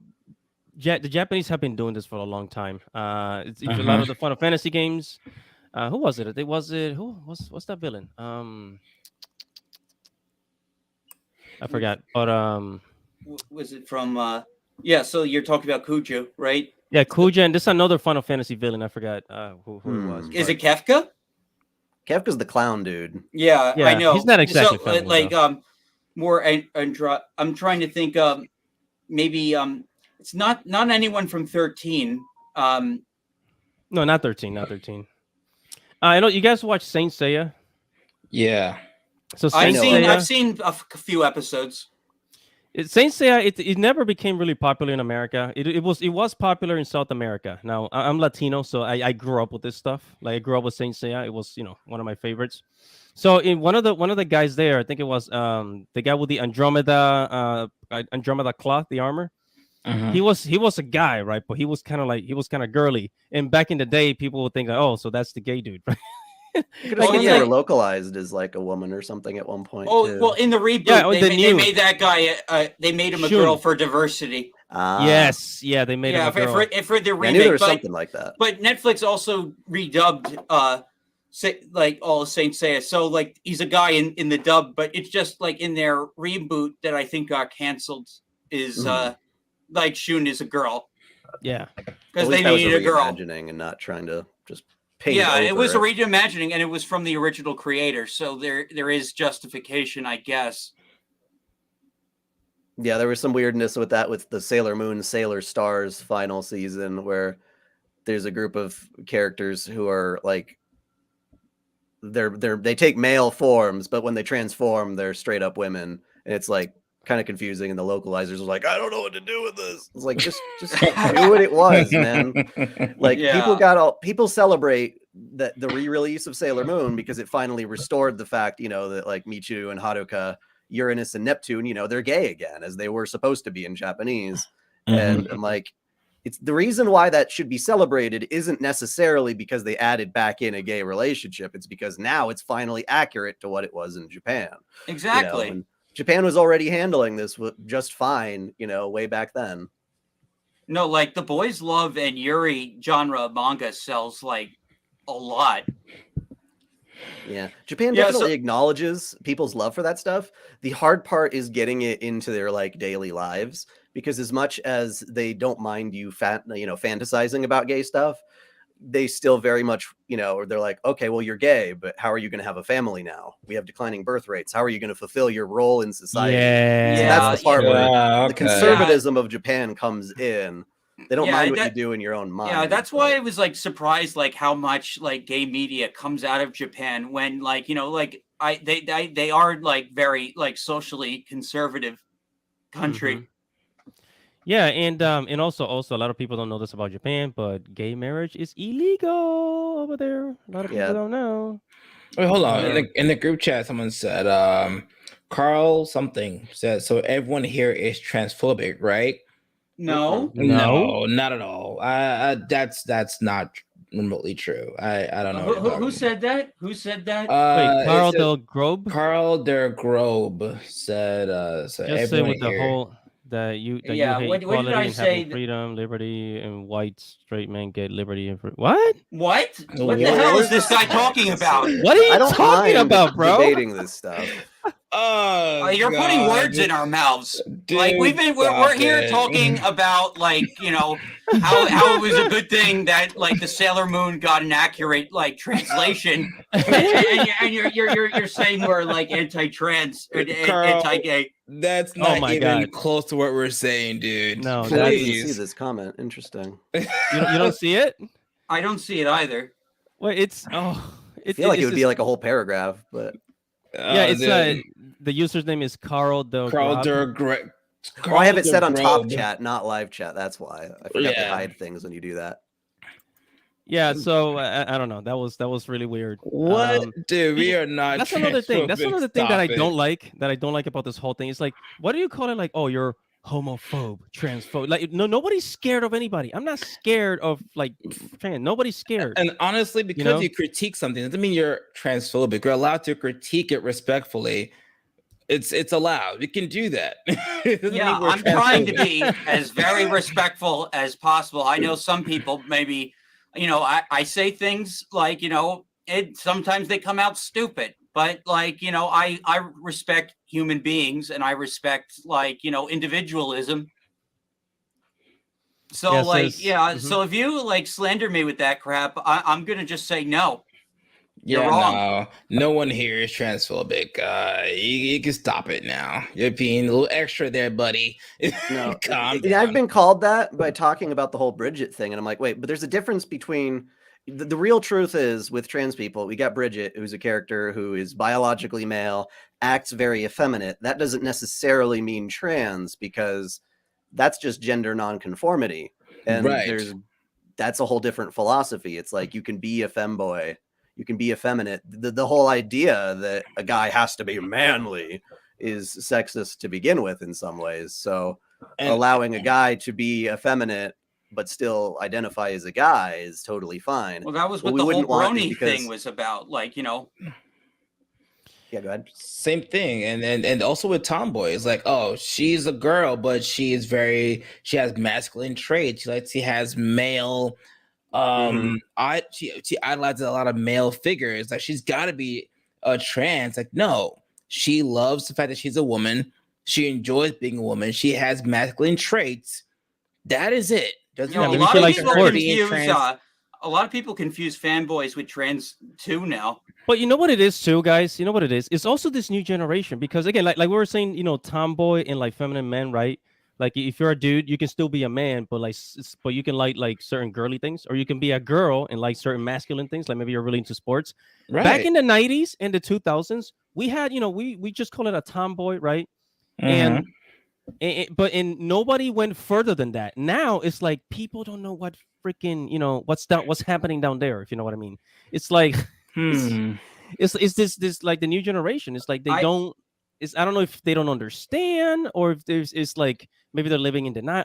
Japanese have been doing this for a long time. It's a lot of the Final Fantasy games. Who was it? What's that villain? I forgot. But Was it from? Yeah. So you're talking about Kujo, right? yeah, Kuja, and this is another Final Fantasy villain. I forgot who it was. Is but- it Kefka? Kefka's the clown dude. Yeah, Yeah, I know. he's not exactly so, feminine, like though. more. I'm trying to think. Maybe it's not anyone from 13. No, not 13. Not 13. I know you guys watch Saint Seiya. Yeah. So Saint Seiya, I've seen a few episodes. Saint Seiya, it never became really popular in America. It was popular in South America. Now I'm Latino, so I grew up with this stuff. Like I grew up with Saint Seiya. It was one of my favorites. So in one of the guys there, I think it was the guy with the Andromeda cloth, the armor. He was a guy, right? But he was kind of girly. And back in the day, people would think, oh, so that's the gay dude, right? They were localized as like a woman or something at one point. Too. Well, in the reboot, they made that guy. They made him a girl for diversity. Yes, yeah, they made him a girl. For the remake, I knew there was something like that. But Netflix also redubbed like all of Saint Seiya. So like he's a guy in the dub, but it's just like in their reboot that I think got canceled is like Shun is a girl. Yeah, because they needed a girl. Reimagining and not trying to just paint. Yeah, it was a reimagining, and it was from the original creator, so there is justification, I guess. Yeah, there was some weirdness with that with the Sailor Moon, Sailor Stars final season, where there's a group of characters who are like they take male forms, but when they transform, they're straight up women, and it's like kind of confusing. And the localizers are like, I don't know what to do with this. It's like just do what it was, man. Like people celebrate that the re-release of Sailor Moon because it finally restored the fact, that like Michiru and Haruka, Uranus and Neptune, they're gay again as they were supposed to be in Japanese. And I'm like, it's the reason why that should be celebrated isn't necessarily because they added back in a gay relationship. It's because now it's finally accurate to what it was in Japan. Exactly. And Japan was already handling this just fine, way back then. No, like the Boys Love and Yuri genre manga sells like a lot. Yeah, Japan definitely acknowledges people's love for that stuff. The hard part is getting it into their like daily lives, because as much as they don't mind you fantasizing about gay stuff, they still very much, they're like, okay, well, you're gay, but how are you going to have a family now? We have declining birth rates. How are you going to fulfill your role in society? Yeah, so that's the part where the conservatism of Japan comes in. They don't mind what you do in your own mind. Yeah, that's why I was like surprised, like how much like gay media comes out of Japan when like they are like very like socially conservative country. Yeah, and also a lot of people don't know this about Japan, but gay marriage is illegal over there. A lot of people don't know. Wait, hold on. In the group chat, someone said, Carl something said, so everyone here is transphobic, right? No, not at all. That's not remotely true. I don't know. Who said that? Who said that? Wait, Carl Del Grobe? Carl Del Grobe said, so just say with the whole. that you Yeah, hate what did equality I and say having freedom, liberty, and white straight men get liberty and what? What the What? hell is this guy talking about? What are you I don't talking mind about, bro? debating this stuff. Oh, You're putting God. words in our mouths. Dude, Like we're here stop it. talking about like how it was a good thing that like the Sailor Moon got an accurate like translation, and you're saying we're like anti-trans, Carl, anti-gay. That's Oh not my even God. close to what we're saying, dude. No, I didn't see Please. this comment. Interesting. You don't see it? I don't see it either. Well, it's I feel like it would be like a whole paragraph, but yeah, it's dude. the user's name is Carl the Carl Grob. I have it set on top Grob. chat, not live chat. That's why I forgot they Yeah. hide things when you do that. Yeah, so I don't know. That was really weird. What, dude? We are not. That's another thing. That's transphobic. another thing that Stop I it. don't like. That I don't like about this whole thing. It's like, what do you call it? Like, oh, you're homophobe, transphobe. Like, no, nobody's scared of anybody. I'm not scared of like trans. Nobody's scared. And honestly, because know? you critique something doesn't mean you're transphobic. You're allowed to critique it respectfully. It's allowed. You can do that. It doesn't Yeah, mean we're I'm trying to transphobic. be as very respectful as possible. I know some people maybe, I say things like, sometimes they come out stupid, but like, I respect human beings and I respect like, individualism. So Yeah, like, says- yeah. Mhm. So if you like slander me with that crap, I'm going to just say no. You're Yeah, wrong. no one here is transphobic. You can stop it now. You're being a little extra there, buddy. No, Calm I've down. been called that by talking about the whole Bridget thing, and I'm like, wait, but there's a difference between the real truth is with trans people, we got Bridget, who's a character who is biologically male, acts very effeminate. That doesn't necessarily mean trans because that's just gender nonconformity, and Right. that's a whole different philosophy. It's like you can be a femboy. You can be effeminate. The whole idea that a guy has to be manly is sexist to begin with in some ways. So allowing a guy to be effeminate but still identify as a guy is totally fine. Well, that was What what we the whole wouldn't want is brony because- thing was about. Like, Yeah, go ahead. Same thing, and also with tomboy, it's like, oh, she's a girl, but she has masculine traits. She has male. She idolizes a lot of male figures. Like she's got to be a trans. Like no, she loves the fact that she's a woman. She enjoys being a woman. She has masculine traits. That is it. Doesn't a maybe lot she of likes people sports. confuse. A lot of people confuse fanboys with trans too now. But you know what it is too, guys. You know what it is. It's also this new generation because again, like we were saying, tomboy and like feminine men, right? Like if you're a dude, you can still be a man, but but you can like certain girly things, or you can be a girl and like certain masculine things. Like maybe you're really into sports. Right. Back in the 90s and the 2000s, we had, we just call it a tomboy, right? Mhm. But nobody went further than that. Now it's like people don't know what freaking what's happening down there. If you know what I mean. It's like it's this like the new generation. It's like they don't. I don't know if they don't understand or if it's like maybe they're living in denial.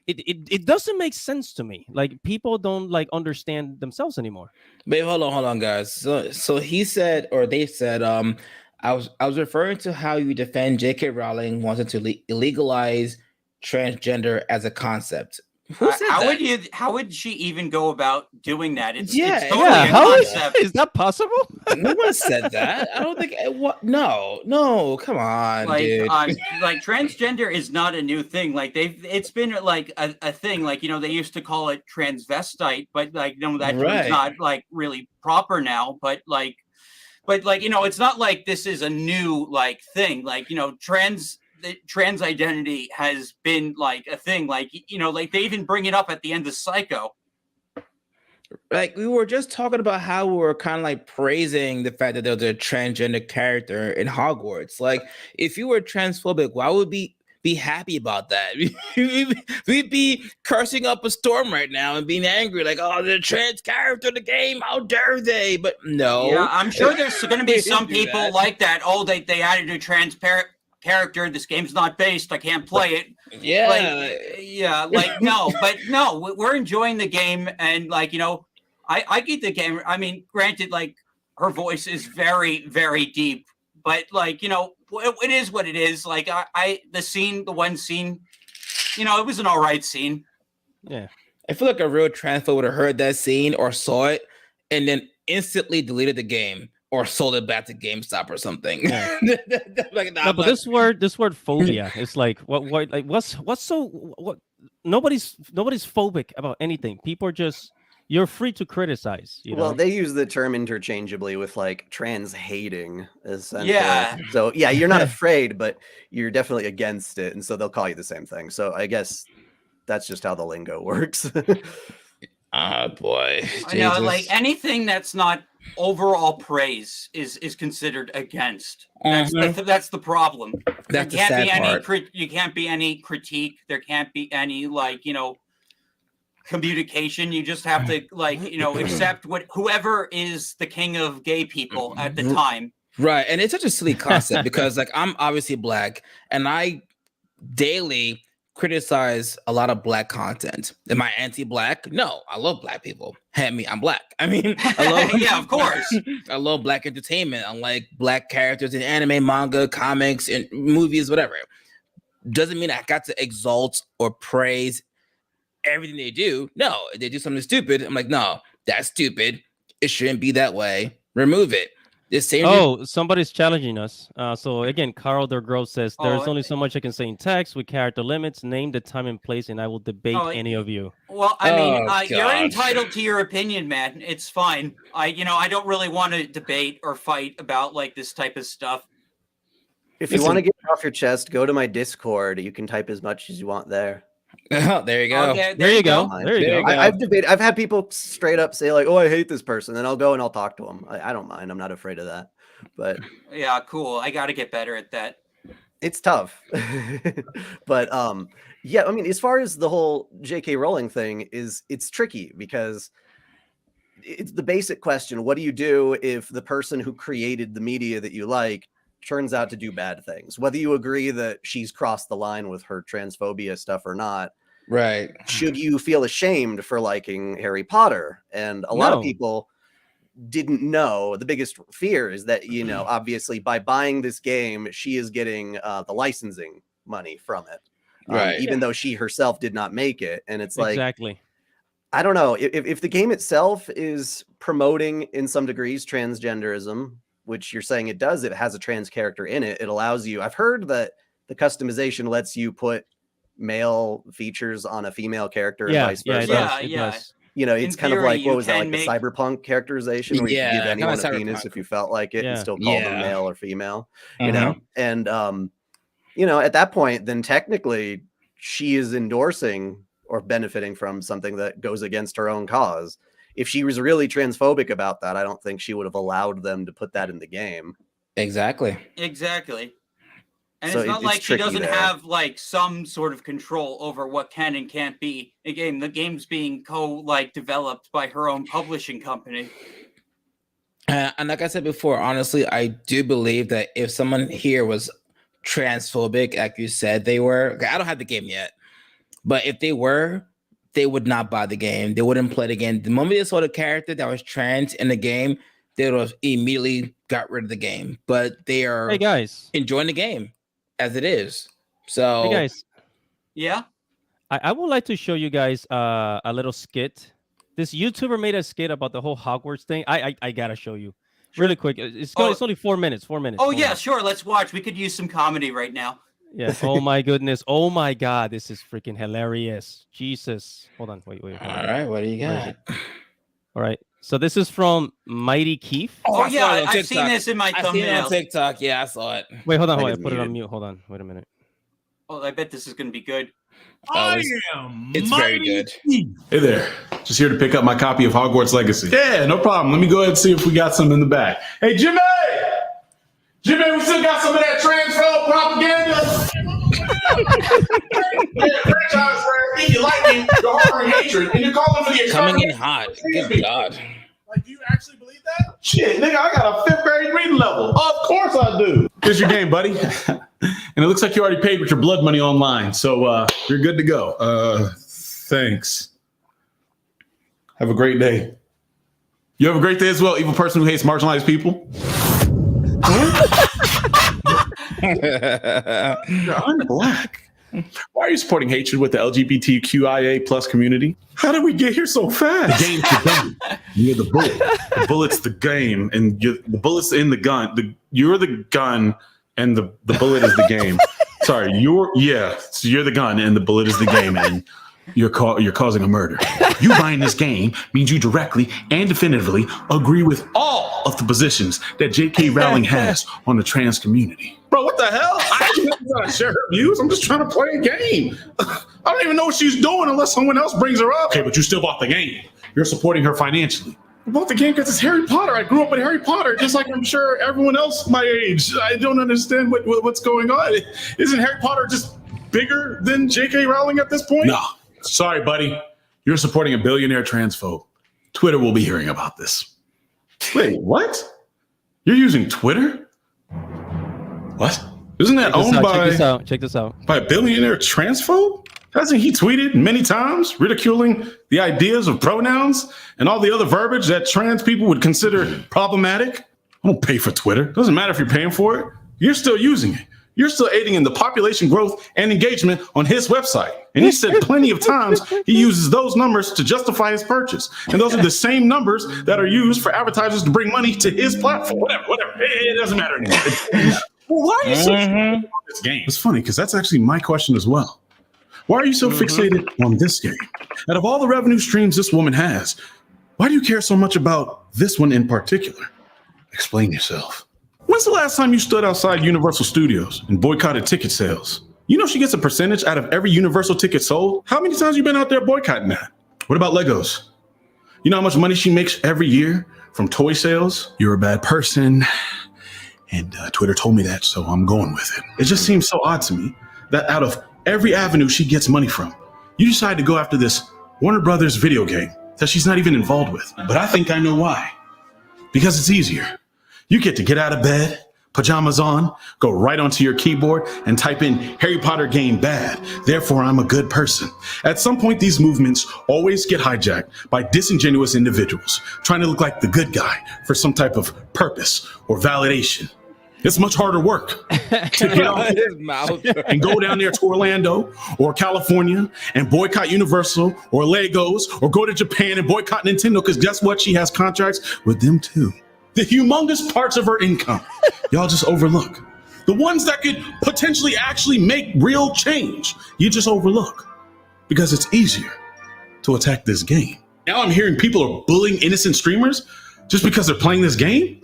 It doesn't make sense to me. Like people don't like understand themselves anymore. Wait, hold on, guys. So he said, or they said, I was referring to how you defend J.K. Rowling wanted to illegalize transgender as a concept. Who said that? How would she even go about doing that? It's Yeah, totally a how concept. is that possible? No one said that. I don't think. What? No. Come on, Like, dude. like transgender is not a new thing. Like it's been like a thing. Like they used to call it transvestite, but like that term's Right. not like really proper now. But it's not like this is a new like thing. Like trans identity has been like a thing. Like like they even bring it up at the end of Psycho. Like we were just talking about how we were kind of like praising the fact that there was a transgender character in Hogwarts. Like if you were transphobic, why would we be happy about that? We'd be cursing up a storm right now and being angry, like, oh, the trans character in the game, how dare they? But no. Yeah, I'm sure there's going to be some Do people that. like that. Oh, they added a transparent character. This game's not based. I can't play it. Yeah. No, we're enjoying the game, and I get the game. I mean, granted, like her voice is very, very deep, but it is what it is. Like the one scene, it was an all right scene. Yeah. I feel like a real transphobe would have heard that scene or saw it and then instantly deleted the game or sold it back to GameStop or something. Yeah. No, but this word phobia is like what's so what nobody's phobic about anything. People are just, you're free to criticize. Well, they use the term interchangeably with like trans hating, essentially. Yeah. So yeah, you're not afraid, but you're definitely against it, and so they'll call you the same thing. So I guess that's just how the lingo works. Oh boy. Jesus. I know, like anything that's not overall praise is considered against. That's the problem. That's there can't the sad be part. you can't be any critique. There can't be any communication. You just have to accept whoever is the king of gay people at the time. Right. And it's such a silly concept because like I'm obviously Black and I daily criticize a lot of Black content. Am I anti-Black? No, I love Black people. I'm Black. I mean, I love yeah, of course. I love Black entertainment. I like Black characters in anime, manga, comics, and movies, whatever. Doesn't mean I got to exalt or praise everything they do. No, if they do something stupid, I'm like, no, that's stupid. It shouldn't be that way. Remove it. Somebody's challenging us. So again, Carl Der Gross says there's only so much I can say in text with character limits. Name the time and place, and I will debate any of you. Well, I mean, you're entitled to your opinion, man. It's fine. I don't really want to debate or fight about like this type of stuff. If you want to get it off your chest, go to my Discord. You can type as much as you want there. Oh, there you go. There you go. I've had people straight up say like, "Oh, I hate this person," then I'll go and I'll talk to them. I don't mind. I'm not afraid of that. But yeah, cool. I got to get better at that. It's tough. But yeah, I mean, as far as the whole J.K. Rowling thing it's tricky because it's the basic question: what do you do if the person who created the media that you like turns out to do bad things, whether you agree that she's crossed the line with her transphobia stuff or not? Right. Should you feel ashamed for liking Harry Potter? And a lot of people didn't know. The biggest fear is that, obviously by buying this game, she is getting the licensing money from it. Right. Even though she herself did not make it. And it's like, exactly. I don't know if the game itself is promoting in some degrees transgenderism, which you're saying it does. It has a trans character in it. It allows you. I've heard that the customization lets you put male features on a female character and vice versa. Yeah. It's kind of like, what was that, like the cyberpunk characterization where you could give anyone a penis if you felt like it and still call them male or female, and at that point, then technically she is endorsing or benefiting from something that goes against her own cause. If she was really transphobic about that, I don't think she would have allowed them to put that in the game. Exactly. And so it's not like she doesn't have like some sort of control over what can and can't be. Again, the game's being developed by her own publishing company. And like I said before, honestly, I do believe that if someone here was transphobic, like you said they were, I don't have the game yet, but if they were, they would not buy the game. They wouldn't play the game. The moment they saw the character that was trans in the game, they would have immediately got rid of the game. But they are enjoying the game as it is. So, hey guys, yeah, I would like to show you guys a little skit. This YouTuber made a skit about the whole Hogwarts thing. I gotta show you really quick. It's only 4 minutes. 4 minutes. Oh yeah, sure. Let's watch. We could use some comedy right now. Yeah. Oh my goodness. Oh my God. This is freaking hilarious. Jesus. Hold on. Wait. All right. What do you got? All right. So this is from Mighty Keith. Oh yeah, I've seen this in my thumbnail. I've seen it on TikTok. Yeah, I saw it. Wait, hold on. I put it on mute. Hold on. Wait a minute. Oh, I bet this is going to be good. It's very good. Hey there. Just here to pick up my copy of Hogwarts Legacy. Yeah, no problem. Let me go ahead and see if we got some in the back. Hey, Jimmy! Jimmy, we still got some of that transphobe propaganda. Franchise where if you like me, you're harboring hatred, and you're calling for the coming in hot. Good God. Like, do you actually believe that? Shit, nigga, I got a 5th grade reading level. Of course I do. Here's your game, buddy. And it looks like you already paid with your blood money online, so you're good to go. Thanks. Have a great day. You have a great day as well, evil person who hates marginalized people. I'm black. Why are you supporting hatred with the LGBTQIA plus community? How did we get here so fast? The game's the gun. You're the bullet. The bullet's the game, and the bullet's in the gun. You're the gun, and the bullet is the game. Sorry, so you're the gun, and the bullet is the game, and you're causing a murder. You buying this game means you directly and definitively agree with all of the positions that J.K. Rowling has on the trans community. Bro, what the hell? I'm not trying to share her views. I'm just trying to play a game. I don't even know what she's doing unless someone else brings her up. Okay, but you still bought the game. You're supporting her financially. I bought the game because it's Harry Potter. I grew up with Harry Potter, just like I'm sure everyone else my age. I don't understand what's going on. Isn't Harry Potter just bigger than J.K. Rowling at this point? No. Sorry, buddy. You're supporting a billionaire transphobe. Twitter will be hearing about this. Wait, what? You're using Twitter? What? Isn't that owned by... Check this out. By a billionaire transphobe? Hasn't he tweeted many times ridiculing the ideas of pronouns and all the other verbiage that trans people would consider problematic? I don't pay for Twitter. Doesn't matter if you're paying for it. You're still using it. You're still aiding in the population growth and engagement on his website. And he said plenty of times he uses those numbers to justify his purchase. And those are the same numbers that are used for advertisers to bring money to his platform. Whatever. It doesn't matter anymore. Well, why are you so fixated on this game? It's funny because that's actually my question as well. Why are you so fixated on this game? Out of all the revenue streams this woman has, why do you care so much about this one in particular? Explain yourself. When's the last time you stood outside Universal Studios and boycotted ticket sales? You know she gets a percentage out of every Universal ticket sold? How many times have you been out there boycotting that? What about Legos? You know how much money she makes every year from toy sales? You're a bad person. And Twitter told me that, so I'm going with it. It just seems so odd to me that out of every avenue she gets money from, you decide to go after this Warner Brothers video game that she's not even involved with. But I think I know why. Because it's easier. You get to get out of bed, pajamas on, go right onto your keyboard and type in Harry Potter game bad. Therefore, I'm a good person. At some point, these movements always get hijacked by disingenuous individuals trying to look like the good guy for some type of purpose or validation. It's much harder work to get off his mouth and go down there to Orlando or California and boycott Universal or Legos or go to Japan and boycott Nintendo because guess what? She has contracts with them too. The humongous parts of her income, y'all just overlook. The ones that could potentially actually make real change, you just overlook because it's easier to attack this game. Now I'm hearing people are bullying innocent streamers just because they're playing this game.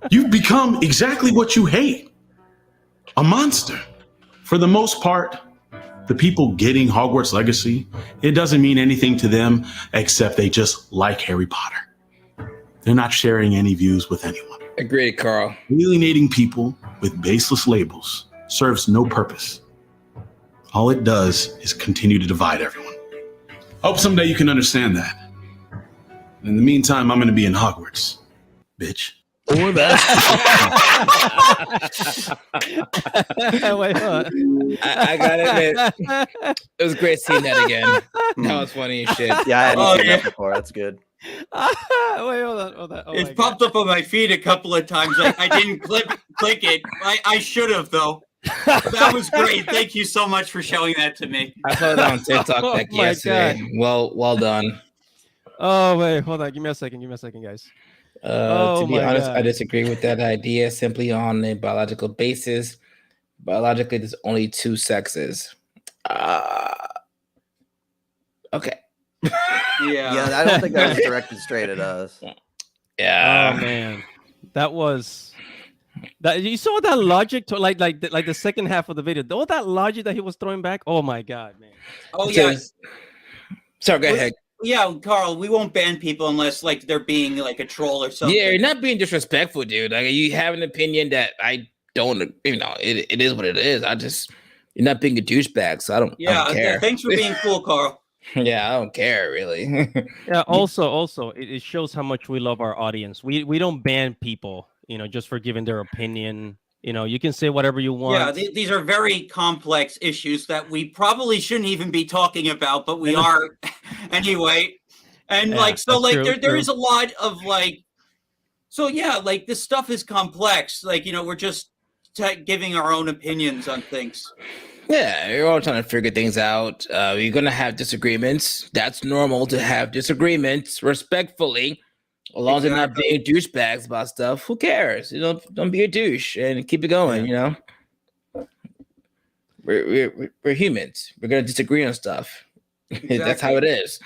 You've become exactly what you hate, a monster. For the most part, the people getting Hogwarts Legacy, it doesn't mean anything to them except they just like Harry Potter. They're not sharing any views with anyone. Agreed, Carl. Alienating people with baseless labels serves no purpose. All it does is continue to divide everyone. Hope someday you can understand that. In the meantime, I'm going to be in Hogwarts, bitch. Or that. Wait, I gotta admit, it was great seeing that again. That was funny as shit. Yeah, I hadn't seen that before. That's good. Wait, hold on. Oh it's popped up on my feed a couple of times. I didn't click it. I should have though. That was great. Thank you so much for showing that to me. I saw it on TikTok like yesterday. God. Well done. Oh wait, hold on. Give me a second, guys. To be honest, I disagree with that idea simply on a biological basis. Biologically, there's only two sexes. Okay. Yeah, I don't think that was directed straight at us. Yeah. Oh man, that was that. You saw that logic to like the second half of the video. All that logic that he was throwing back. Oh my god, man. Oh yeah. Sorry, go ahead. Yeah, Carl, we won't ban people unless like they're being like a troll or something. Yeah, you're not being disrespectful, dude. Like you have an opinion that I don't, it is what it is. You're not being a douchebag, so I don't care. Thanks for being cool, Carl. Yeah, I don't care really. Yeah, also, it shows how much we love our audience. We don't ban people, just for giving their opinion. You can say whatever you want. Yeah, these are very complex issues that we probably shouldn't even be talking about, but we are anyway. And there is a lot of this stuff is complex. We're just giving our own opinions on things. Yeah, you're all trying to figure things out. You're gonna have disagreements. That's normal to have disagreements respectfully, as long as they're not being douchebags about stuff. Who cares? You know, don't be a douche and keep it going. You know, we're humans. We're gonna disagree on stuff. Exactly. That's how it is.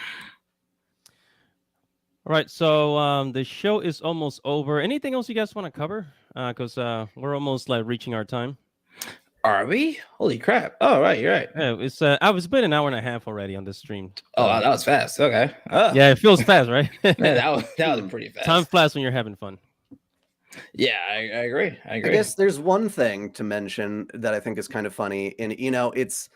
All right, so the show is almost over. Anything else you guys want to cover? Because we're almost like reaching our time. Are we? Holy crap! Oh, right, you're right. Yeah, it's been an hour and a half already on this stream. Oh, that was fast. Okay. Oh. Yeah, it feels fast, right? Man, that was pretty fast. Time flies when you're having fun. Yeah, I agree. I agree. I guess there's one thing to mention that I think is kind of funny, and it's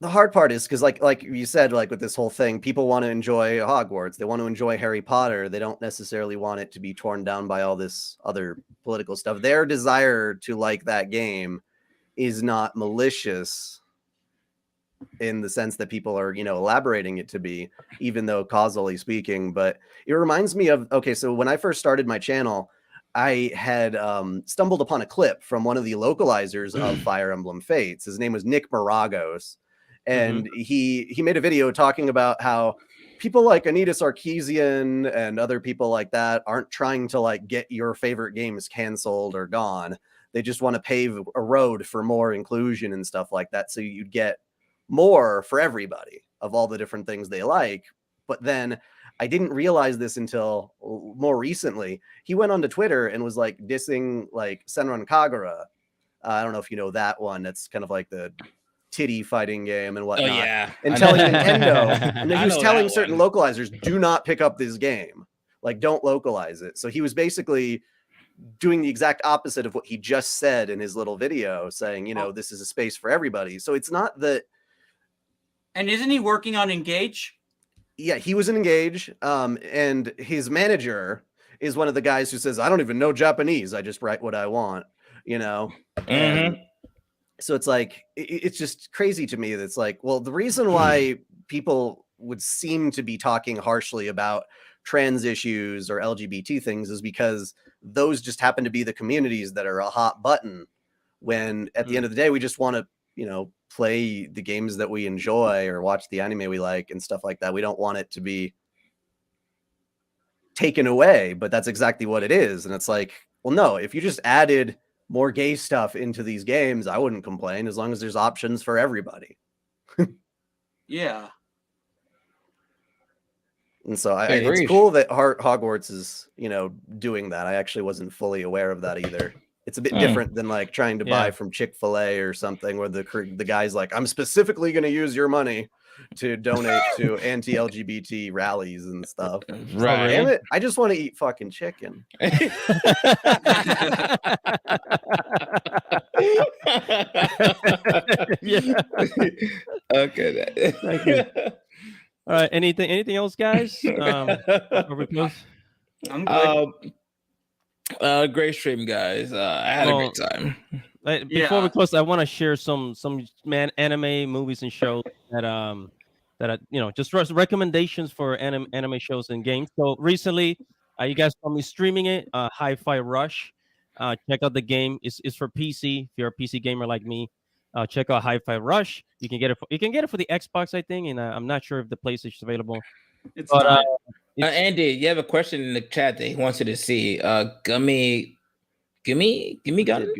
the hard part is because like you said, like with this whole thing, people want to enjoy Hogwarts, they want to enjoy Harry Potter, they don't necessarily want it to be torn down by all this other political stuff. Their desire to like that game is not malicious in the sense that people are elaborating it to be, even though causally speaking. But it reminds me of, okay, so when I first started my channel, I had stumbled upon a clip from one of the localizers of Fire Emblem Fates. His name was Nick Maragos. And he made a video talking about how people like Anita Sarkeesian and other people like that aren't trying to like get your favorite games canceled or gone. They just want to pave a road for more inclusion and stuff like that. So you'd get more for everybody of all the different things they like. But then I didn't realize this until more recently. He went onto Twitter and was like dissing like Senran Kagura. I don't know if you know that one. That's kind of like the titty fighting game and whatnot. Oh yeah, and telling Nintendo, and he was telling certain localizers, do not pick up this game, like don't localize it. So he was basically doing the exact opposite of what he just said in his little video, saying, this is a space for everybody. So it's not that. And isn't he working on Engage? Yeah, he was in Engage, and his manager is one of the guys who says, I don't even know Japanese, I just write what I want, and so it's like, it's just crazy to me. That's like, well, the reason why people would seem to be talking harshly about trans issues or LGBT things is because those just happen to be the communities that are a hot button, when at the end of the day, we just want to, play the games that we enjoy or watch the anime we like and stuff like that. We don't want it to be taken away, but that's exactly what it is. And it's like, well, no, if you just added more gay stuff into these games, I wouldn't complain, as long as there's options for everybody. Yeah. And so it's cool that Hogwarts is, doing that. I actually wasn't fully aware of that either. It's a bit different than like trying to buy from Chick-fil-A or something, where the guy's like, I'm specifically going to use your money to donate to anti-LGBT rallies and stuff. Right. Damn it. I just want to eat fucking chicken. Yeah. Okay. Thank you. All right. Anything else, guys? Before we close? I'm good. Great stream, guys. I had a great time. Before we close, I want to share some anime movies and shows that just recommendations for anime shows and games. So recently, you guys saw me streaming it. Hi-Fi Rush. Check out the game. It's for PC. If you're a PC gamer like me, check out Hi-Fi Rush. You can get it for the Xbox, I think, and I'm not sure if the PlayStation is available. It's not. Andy, you have a question in the chat that he wants you to see. Gummy Gun?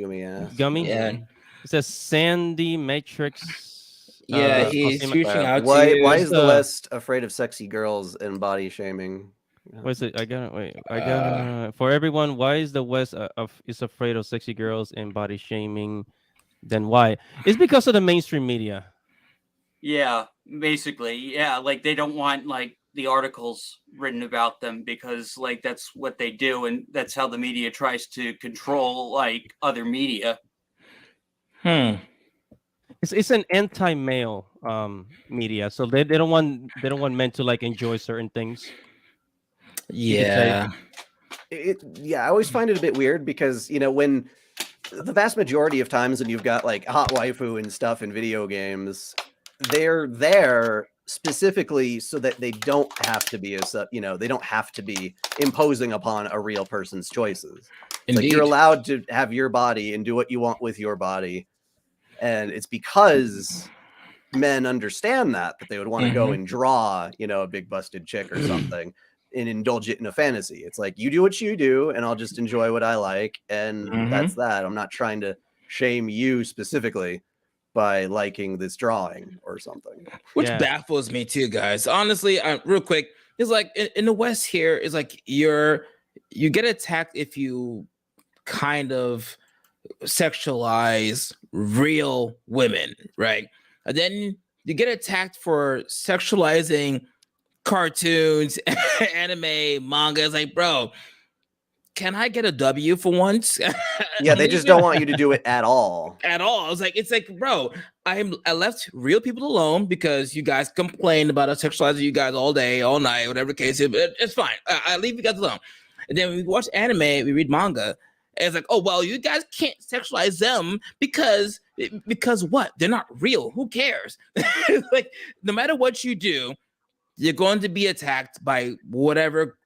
Gummy? Yeah. It says Sandy Matrix. Yeah, he's reaching out to Why you. is the West afraid of sexy girls and body shaming? What is it? I got for everyone. Why is the West is afraid of sexy girls and body shaming? Then why? It's because of the mainstream media. Yeah, basically. Yeah, like they don't want like the articles written about them because like that's what they do, and that's how the media tries to control like other media. It's an anti-male media, so they don't want men to like enjoy certain things. Yeah. I always find it a bit weird because when the vast majority of times when you've got like hot waifu and stuff in video games, they're there specifically so that they don't have to be they don't have to be imposing upon a real person's choices. It's like you're Indeed. allowed to have your body and do what you want with your body. And it's because men understand that they would want to go and draw, a big busted chick or something and indulge it in a fantasy. It's like, you do what you do and I'll just enjoy what I like. And that's that. I'm not trying to shame you specifically by liking this drawing or something. Which baffles me too, guys. Honestly, real quick, it's like in the West here, it's like you get attacked if you kind of sexualize real women, right? And then you get attacked for sexualizing cartoons, anime, manga. It's like, bro, can I get a W for once? Yeah, they just don't want you to do it at all. At all. It's like, bro, I left real people alone because you guys complain about us sexualizing you guys all day, all night, whatever the case is. But it's fine. I leave you guys alone. And then we watch anime, we read manga. And it's like, oh, well, you guys can't sexualize them because what? They're not real. Who cares? Like, no matter what you do, you're going to be attacked by whatever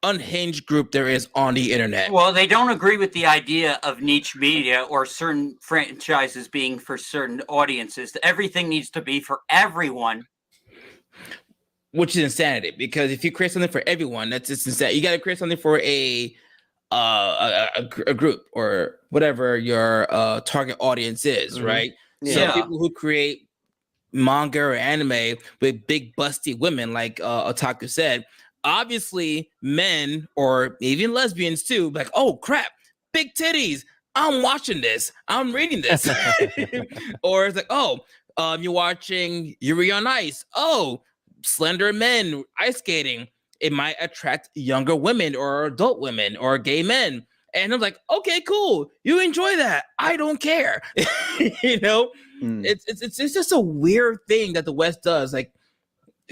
unhinged group there is on the internet. Well, they don't agree with the idea of niche media or certain franchises being for certain audiences. Everything needs to be for everyone. Which is insanity, because if you create something for everyone, that's just insane. You got to create something for a group or whatever your target audience is, right? Yeah. So people who create manga or anime with big busty women, like Otaku said, obviously men or even lesbians too, like, oh crap, big titties, I'm watching this, I'm reading this. Or it's like, oh, you're watching Yuri on Ice, oh, slender men ice skating, it might attract younger women or adult women or gay men. And I'm like, okay, cool, you enjoy that, I don't care. It's just a weird thing that the West does. Like,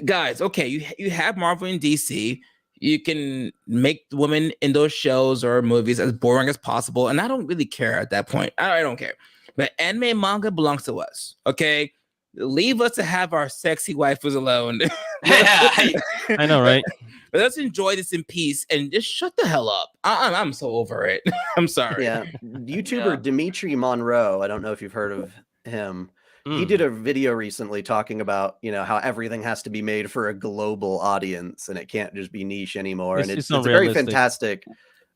guys, okay, you have Marvel and DC, you can make the women in those shows or movies as boring as possible, and I don't really care at that point. I don't care. But anime and manga belongs to us, okay? Leave us to have our sexy waifus alone. I know, right? But let's enjoy this in peace and just shut the hell up. I'm so over it. I'm sorry. Yeah, YouTuber Dimitri Monroe, I don't know if you've heard of him. He did a video recently talking about, how everything has to be made for a global audience and it can't just be niche anymore. And it's a very fantastic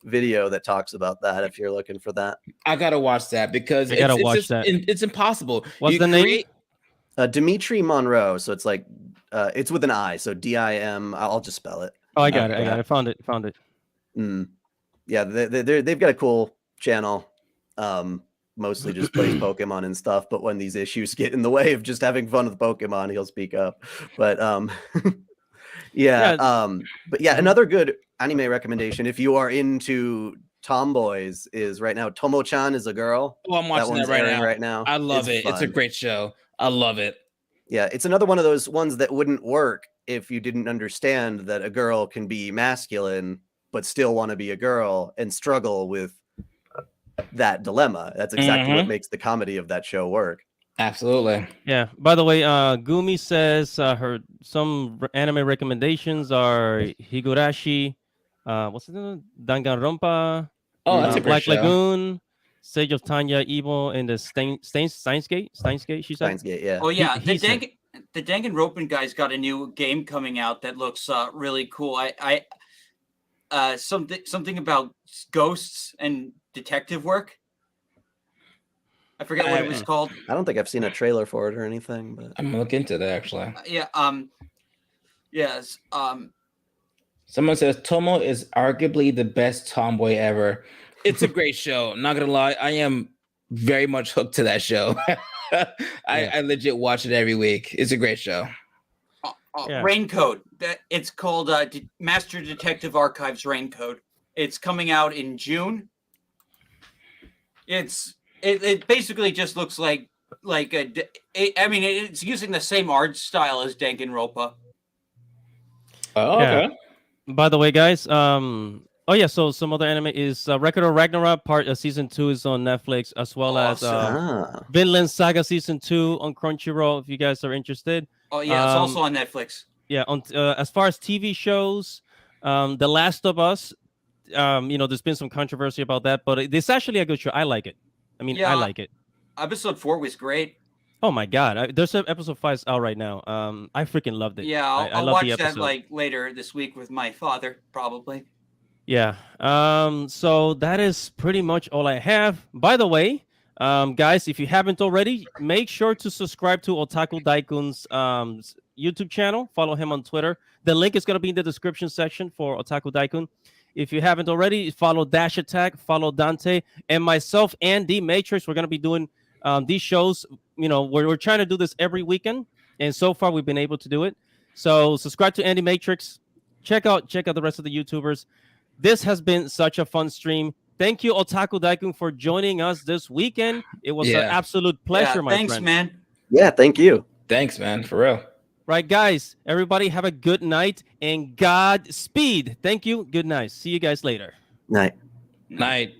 video that talks about that if you're looking for that. I gotta watch that because it's impossible. What's the name? Dimitri Monroe. So it's like it's with an I. So DIM. I'll just spell it. Oh, I got it. I found it. Yeah, they've got a cool channel. Mostly just plays Pokemon and stuff, but when these issues get in the way of just having fun with Pokemon, he'll speak up. But another good anime recommendation if you are into tomboys is right now Tomo-chan is a girl. Oh, I'm watching that right now. I love it. It's a great show. I love it. Yeah, it's another one of those ones that wouldn't work if you didn't understand that a girl can be masculine but still want to be a girl and struggle with that dilemma. That's exactly what makes the comedy of that show work. Absolutely. Yeah. By the way, Gumi says some anime recommendations are Higurashi, what's it name? Danganronpa. Oh, that's a great Black show. Lagoon, Sage of Tanya, Evil, and the Steins Gate. She said. Steins Gate, yeah. Oh yeah, the Danganronpa guy's got a new game coming out that looks really cool. Something about ghosts and detective work. I forget what it was called. I don't think I've seen a trailer for it or anything, but I'm gonna look into that actually. Yes. Someone says Tomo is arguably the best tomboy ever. It's a great show. Not gonna lie, I am very much hooked to that show. I legit watch it every week. It's a great show. Raincoat. It's called Master Detective Archives Raincoat. It's coming out in June. It basically just looks like it's using the same art style as Danganronpa. Oh, okay. Yeah. By the way, guys, so some other anime is Record of Ragnarok season 2 is on Netflix, as well as Vinland Saga season 2 on Crunchyroll if you guys are interested. Oh yeah, it's also on Netflix. Yeah, on as far as TV shows, The Last of Us there's been some controversy about that, but it's actually a good show. I like it. I mean, I Yeah. like it. Episode 4 was great. Oh my god, there's episode 5 out right now. I freaking loved it. Yeah, I I'll love watch the that episode. like later this week with my father, probably. Yeah. So that is pretty much all I have. By the way, guys, if you haven't already, make sure to subscribe to OtakuDaiKun's YouTube channel. Follow him on Twitter. The link is gonna be in the description section for OtakuDaiKun. If you haven't already, follow Dash Attack, follow Dante, and myself and D Matrix. We're gonna be doing these shows. We're trying to do this every weekend, and so far we've been able to do it. So subscribe to Andy Matrix. Check out the rest of the YouTubers. This has been such a fun stream. Thank you, OtakuDaiKun, for joining us this weekend. It was an absolute pleasure, Yeah, my thanks, friend. man. Yeah, thank you. Thanks, man, for real. Right, guys. Everybody have a good night and Godspeed. Thank you. Good night. See you guys later. Night. Night.